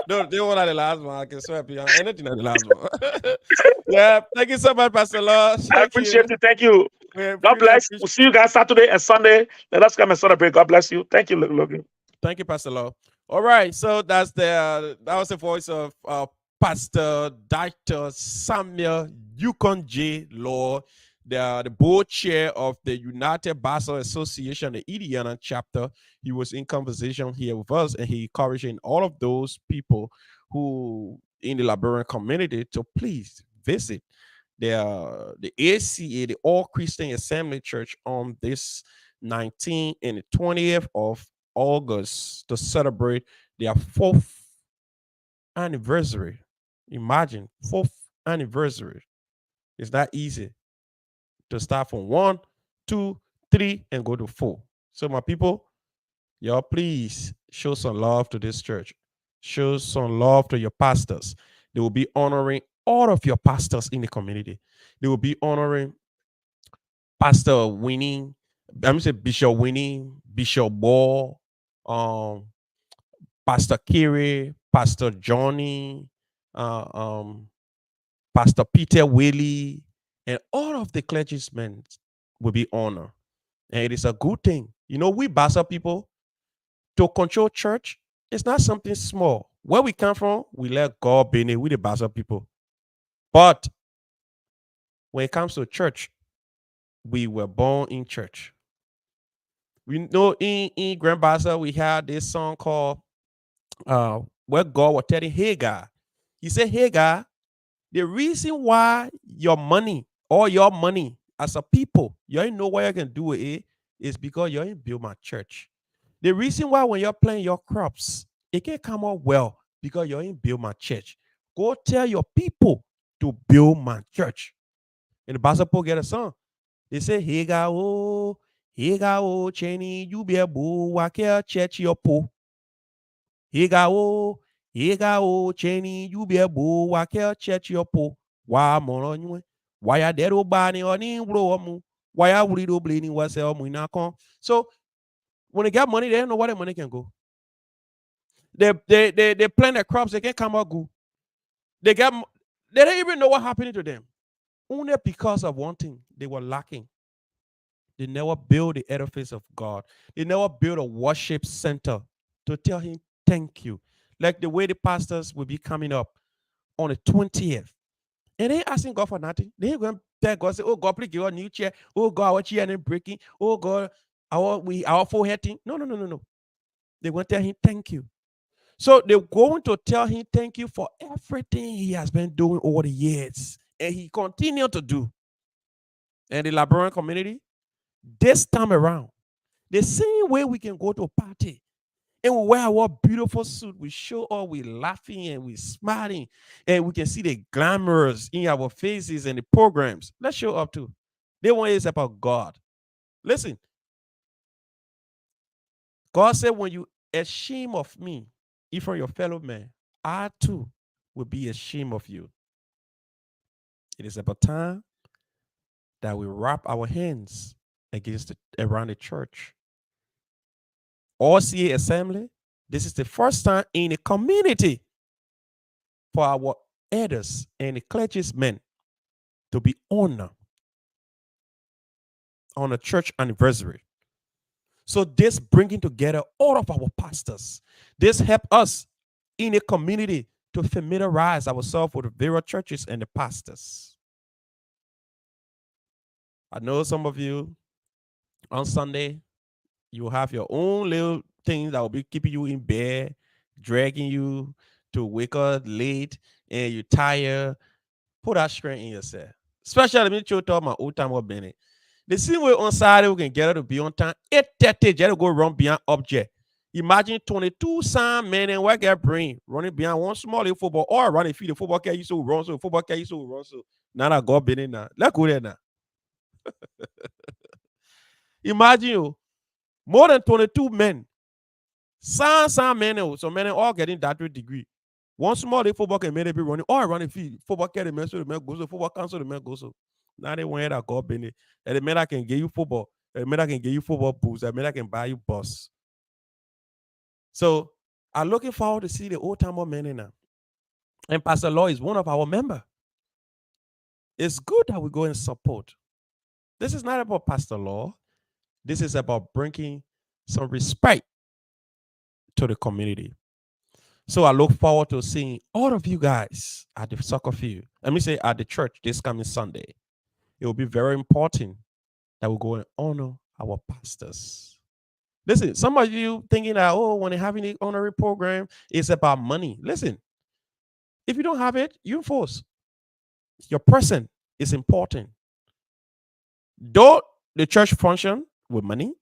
No, they won't have the last one. I can swear beyond anything at the last one. Yeah, thank you so much, Pastor Law. I Thank you. appreciate it. Thank you. We God truly bless. appreciate. We'll see you guys Saturday and Sunday. Let us come and celebrate. God bless you. Thank you, Logan. Thank you, Pastor Law. All right, so that was the voice of Pastor Dr. Samuel Youconjay Law, the board chair of the United Basel Association, the Indiana chapter. He was in conversation here with us, and he encouraging all of those people who in the Liberian community to please visit the ACA, the All Christian Assembly Church, on this 19th and the 20th of August to celebrate their 4th anniversary. Imagine 4th anniversary. It's not easy to start from 1, 2, 3 and go to 4. So my people, y'all please show some love to this church. Show some love to your pastors. They will be honoring all of your pastors in the community. They will be honoring Pastor Winning, I'm say Bishop Winning, Bishop Ball, Pastor Kiri, Pastor Johnny, uh, um, Pastor Peter Willie, and all of the clergymen will be honored. And it is a good thing. You know, we Bassa people, to control church, it's not something small. Where we come from, we let God be in it. We the Bassa people. But when it comes to church, we were born in church. We know in Grand Bassa, we had this song called where God was telling Hagar. He said, Hagar, the reason why your money, all your money as a people, you ain't know what you can do with it is because you ain't build my church. The reason why when you're planting your crops, it can't come out well because you ain't build my church. Go tell your people to build my church. And the Bible get a song. They say, Hagar, oh, Cheney, you be a boo, wake church your po. Hagar, oh, Cheney, you be a boo, wake church your po. Why, mono, why are there bani or in blow? Why are we do bleeding was so when they get money, they don't know where the money can go. They plant their crops, they can't come out good. They don't even know what happened to them. Only because of one thing, they were lacking. They never built the edifice of God. They never built a worship center to tell him thank you. Like the way the pastors will be coming up on the 20th. And they ain't asking God for nothing. They ain't going to tell God, say, oh God, please give us a new chair. Oh God, our chair ain't breaking. Oh God, our forehead thing. No. They want to tell him thank you. So they're going to tell him thank you for everything he has been doing over the years. And he continued to do. And the Liberian community, this time around, the same way we can go to a party and we wear our beautiful suit, we show up, we laughing and we smiling, and we can see the glamours in our faces and the programs. Let's show up too. They want it's about God. Listen, God said, when you ashamed of me, if from your fellow man, I too will be ashamed of you. It is about time that we wrap our hands around the church. RCA Assembly, this is the first time in a community for our elders and the clergymen to be honored on a church anniversary. So this bringing together all of our pastors, this help us in a community to familiarize ourselves with the various churches and the pastors. I know some of you on Sunday, you have your own little things that will be keeping you in bed, dragging you to wake up late, and you're tired. Put that strength in yourself. Especially when you talk my old time of Benny. The same way on Saturday we can get her to be on time. 8:30, just go run beyond object. Imagine 22 sound men and work their brain running beyond one small little football or running feed the football care you so run so football care you so run so. Now that God been in now. Let's go there now. Imagine you more than 22 men. Some men, so men all getting doctorate degree. One small day football can maybe be running or running field. Football can the man so the man goes so football council the man goes so. Now they want that God been it. And the man that can give you football, the man that can give you football boots, the man that can buy you bus. So I'm looking forward to see the old timer men in now. And Pastor Lloyd is one of our members. It's good that we go and support. This is not about Pastor Law. This is about bringing some respect to the community. So I look forward to seeing all of you guys at the soccer field. Let me say at the church this coming Sunday. It will be very important that we go and honor our pastors. Listen, some of you thinking that, oh, when they're having the honorary program, it's about money. Listen, if you don't have it, you force. Your person is important. Though the church function with money,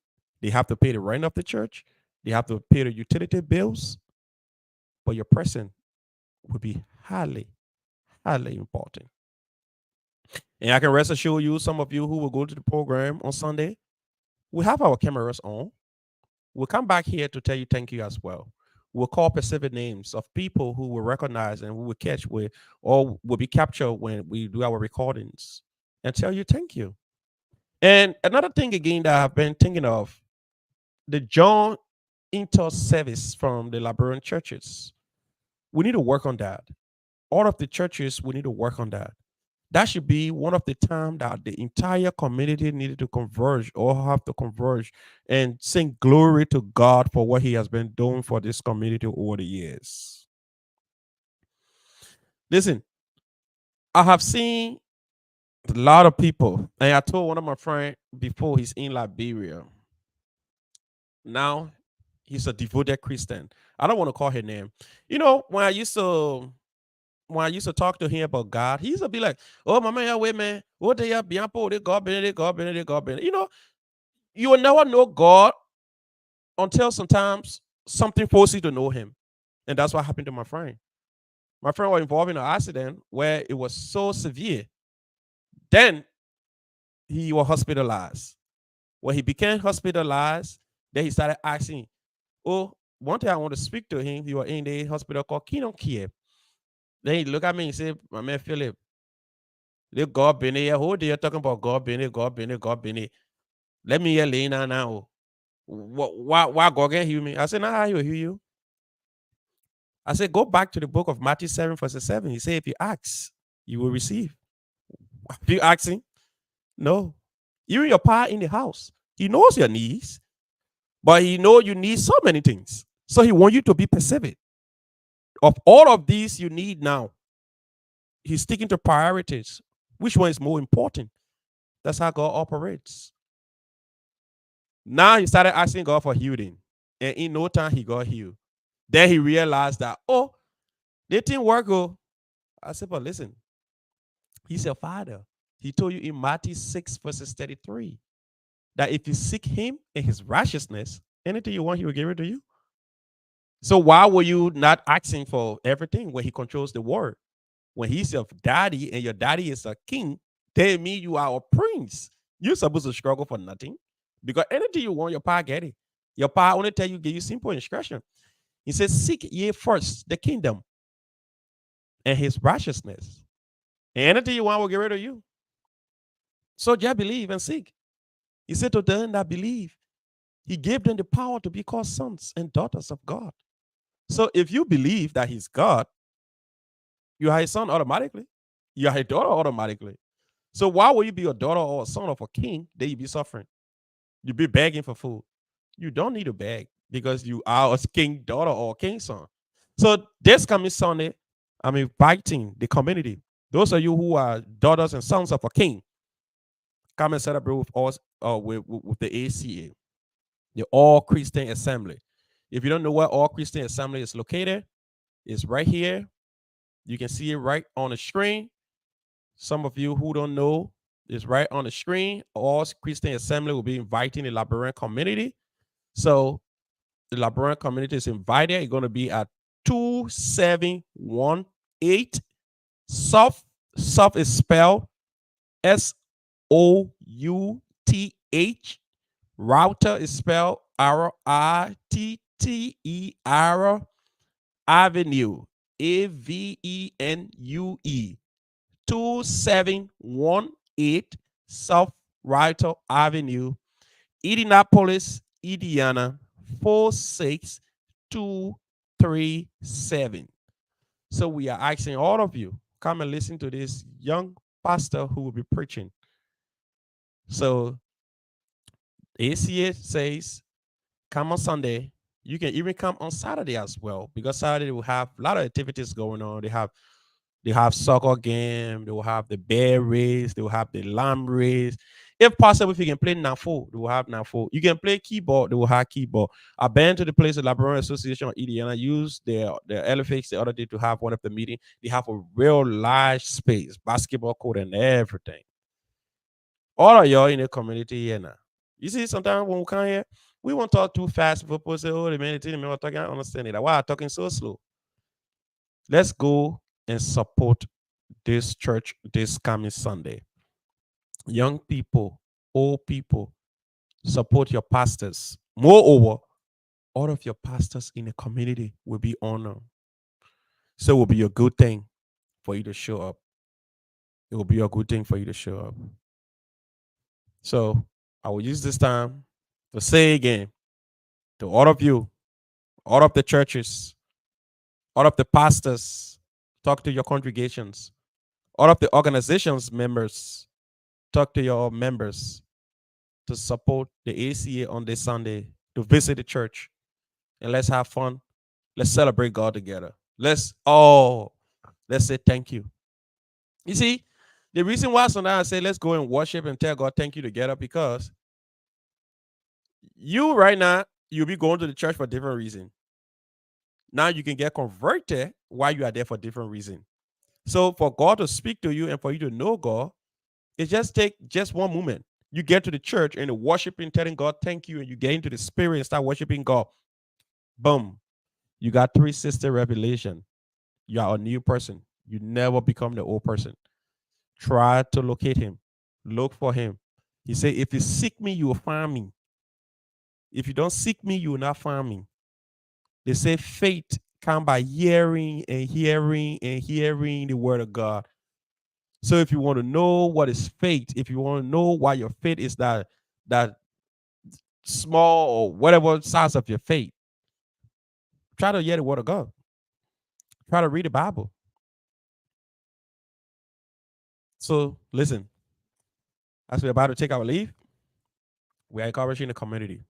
they have to pay the rent of the church, they have to pay the utility bills, but your person will be highly, highly important. And I can rest assure you, some of you who will go to the program on Sunday, we have our cameras on. We'll come back here to tell you thank you as well. We'll call specific names of people who will recognize and we will catch with or will be captured when we do our recordings and tell you thank you. And another thing again that I've been thinking of, the John Inter service from the Liberian churches. We need to work on that. All of the churches, we need to work on that. That should be one of the times that the entire community needed to converge or have to converge and sing glory to God for what he has been doing for this community over the years. Listen, I have seen a lot of people, and I told one of my friends before he's in Liberia. Now he's a devoted Christian. I don't want to call her name. You know, when I used to talk to him about God, he used to be like, "Oh, my man, wait, man, what they are beyond they God, God. You know, you will never know God until sometimes something forces you to know him. And that's what happened to my friend. My friend was involved in an accident where it was so severe. Then he was hospitalized. When he became hospitalized, then he started asking, oh, one day I want to speak to him. He was in the hospital called Kingdom Care. Then he looked at me and said, my man Philip, the God been here. Whole day talking about God been here, God been here, God been here. Let me hear laying down now. Why God can heal me? I said, nah, he will heal you. I said, go back to the book of Matthew 7, verse 7. He said, if you ask, you will receive. Are you asking? No. Even your pa in the house, he knows your needs, but he knows you need so many things. So he wants you to be perseverant. Of all of these you need now, he's sticking to priorities. Which one is more important? That's how God operates. Now he started asking God for healing. And in no time, he got healed. Then he realized that, oh, they didn't work. Oh. I said, but listen, he's your father. He told you in Matthew 6, verses 33, that if you seek him and his righteousness, anything you want, he will give it to you. So why were you not asking for everything when he controls the world? When he's your daddy and your daddy is a king, tell me you are a prince. You're supposed to struggle for nothing. Because anything you want, your pa get it. Your pa only tell you, give you simple instruction. He says, seek ye first the kingdom and his righteousness. And anything you want will get rid of you. So just believe and seek. He said to them that believe, he gave them the power to be called sons and daughters of God. So if you believe that he's God, you are his son automatically. You are his daughter automatically. So why would you be a daughter or a son of a king that you be suffering? You be begging for food. You don't need to beg because you are a king daughter or a king son. So this coming Sunday, I'm inviting the community. Those of you who are daughters and sons of a king, come and celebrate with us with the ACA, the All Christian Assembly. If you don't know where All Christian Assembly is located, it's right here. You can see it right on the screen. Some of you who don't know, it's right on the screen. All Christian Assembly will be inviting the Labyrinth community. So the Labyrinth community is invited. It's going to be at 2718 South. South is spelled South. Router is spelled Ritter. Avenue, Avenue, 2718 South Router Avenue, Indianapolis, Indiana, 46237. So we are asking all of you, come and listen to this young pastor who will be preaching. So ACA says, come on Sunday. You can even come on Saturday as well, because Saturday will have a lot of activities going on. They have soccer game, they will have the bear race, they will have the lamb race. If possible, if you can play Nafo, they will have Nafo. You can play keyboard, they will have keyboard. I've been to the place the Librarian Association of Indiana used their LFX the other day to have one of the meeting. They have a real large space, basketball court and everything. All of y'all in the community here now. You see, sometimes when we come here, we won't talk too fast. People say, oh, the man we're talking, I understand it. Why are talking so slow? Let's go and support this church this coming Sunday. Young people, old people, support your pastors. Moreover, all of your pastors in the community will be honored. So it will be a good thing for you to show up. It will be a good thing for you to show up. So I will use this time to say again to all of you, all of the churches, all of the pastors, talk to your congregations, all of the organizations members, talk to your members to support the ACA on this Sunday, to visit the church, and let's have fun. Let's celebrate God together. Let's say thank you. You see, the reason why sometimes I say let's go and worship and tell God thank you together, because you right now, you'll be going to the church for different reasons. Now you can get converted while you are there for different reasons. So for God to speak to you and for you to know God, it just take just one moment. You get to the church and the worshiping, telling God thank you, and you get into the spirit and start worshiping God. Boom. You got 360 revelation. You are a new person. You never become the old person. Try to locate him. Look for him. He said, if you seek me, you will find me. If you don't seek me, you will not find me. They say faith comes by hearing and hearing and hearing the word of God. So if you want to know what is faith, if you want to know why your faith is that small or whatever size of your faith, try to hear the word of God. Try to read the Bible. So listen, as we're about to take our leave, we are encouraging the community.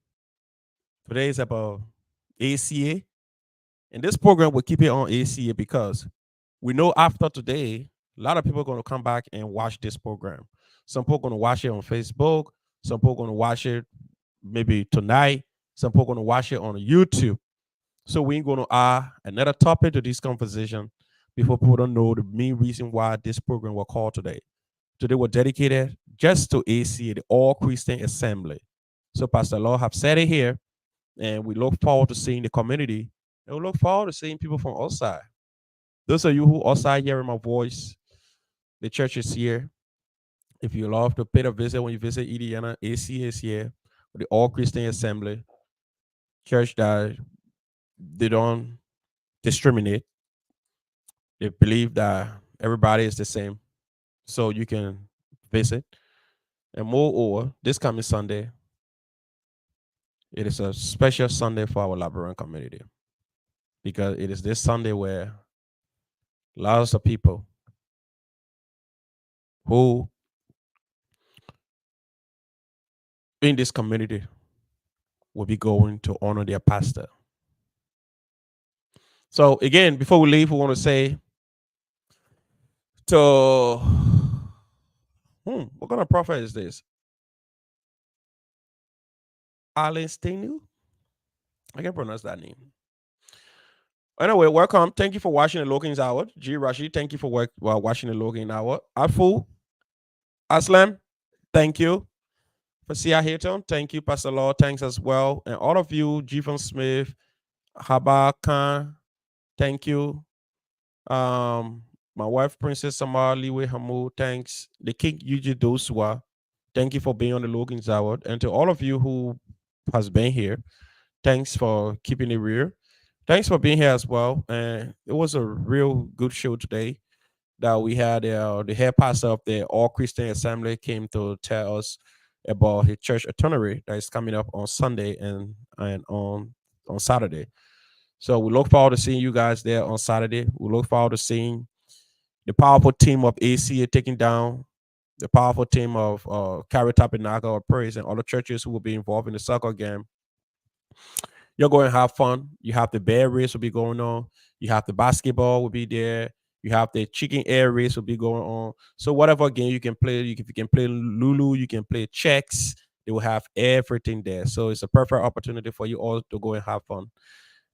Today is about ACA. And this program will keep it on ACA because we know after today, a lot of people are going to come back and watch this program. Some people are going to watch it on Facebook. Some people are going to watch it maybe tonight. Some people are going to watch it on YouTube. So we're going to add another topic to this conversation before people don't know the main reason why this program was called today. Today we're dedicated just to ACA, the All Christian Assembly. So Pastor Lloyd have said it here, and we look forward to seeing the community, and we look forward to seeing people from outside. Those of you who outside hearing my voice, the church is here. If you love to pay a visit when you visit Indiana, ACA is here, the All Christian Assembly, church that they don't discriminate. They believe that everybody is the same. So you can visit. And moreover, this coming Sunday, it is a special Sunday for our Labyrinth community, because it is this Sunday where lots of people who in this community will be going to honor their pastor. So again, before we leave, we want to say to what kind of prophet is this? Alan Stenu? I can't pronounce that name. Anyway, welcome. Thank you for watching the Logan's Hour. G. Rashid, thank you for watching the Logan Hour. Afu, Aslam, thank you. Fasia Hilton, thank you. Pastor Law, thanks as well. And all of you, Jivan Smith, Haba Khan, thank you. My wife, Princess Samar Liwe Hamu, thanks. The King Yuji Doswa, thank you for being on the Logan's Hour. And to all of you who has been here, thanks for keeping it real. Thanks for being here as well. And it was a real good show today that we had. The head pastor of the All Christian Assembly came to tell us about his church itinerary that is coming up on Sunday and on Saturday. So we look forward to seeing you guys there on Saturday. We look forward to seeing the powerful team of ACA taking down the powerful team of Carry Tabernacle of Praise and other churches who will be involved in the soccer game. You're going to have fun. You have the bear race will be going on. You have the basketball will be there. You have the chicken air race will be going on. So whatever game you can play, you can play Lulu, you can play checks. They will have everything there. So it's a perfect opportunity for you all to go and have fun.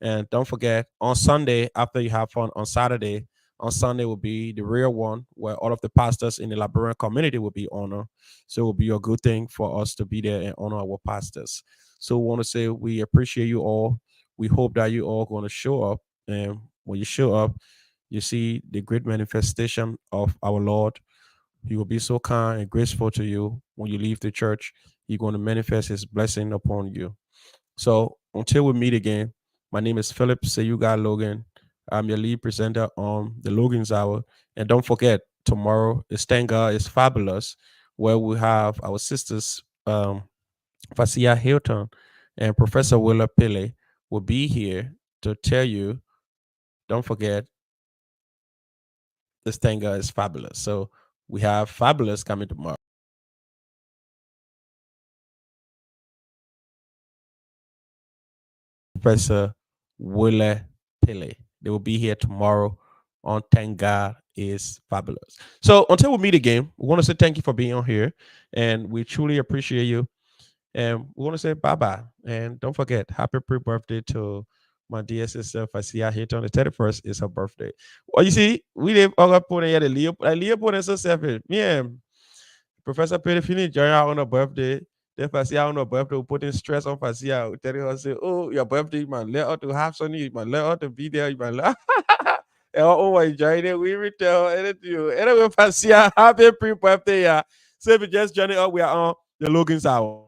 And don't forget, on Sunday, after you have fun on Saturday, on Sunday will be the real one where all of the pastors in the Liberian community will be honored. So it will be a good thing for us to be there and honor our pastors. So we want to say we appreciate you all. We hope that you all going to show up. And when you show up, you see the great manifestation of our Lord. He will be so kind and graceful to you when you leave the church. He's going to manifest his blessing upon you. So until we meet again, my name is Philip Sayuga Logan. I'm your lead presenter on the Logan's Hour. And don't forget, tomorrow is Thank God is Fabulous, where we have our sisters, Fasia Hilton and Professor Willa Pele will be here to tell you, don't forget, this Thank God is Fabulous. So we have Fabulous coming tomorrow. Professor Willa Pele. They will be here tomorrow on Thank God is Fabulous. So until we meet again, we want to say thank you for being on here, and we truly appreciate you. And we want to say bye bye. And don't forget, happy pre-birthday to my dear sister Fasia Hilton. The 31st is her birthday. Well, you see, we live all up on the Leopold and so seven. Yeah. Professor Peter Finney join her on her birthday. Then Fasia on her birthday, putting stress on Fasia, telling her, say, oh, your birthday, man, let her to have something, you man, let her to be there, you man. And oh, enjoy it. We will tell anything to you. Anyway, Fasia, happy pre-birthday, yeah. So if you just joining up, we are on the Logan's Hour.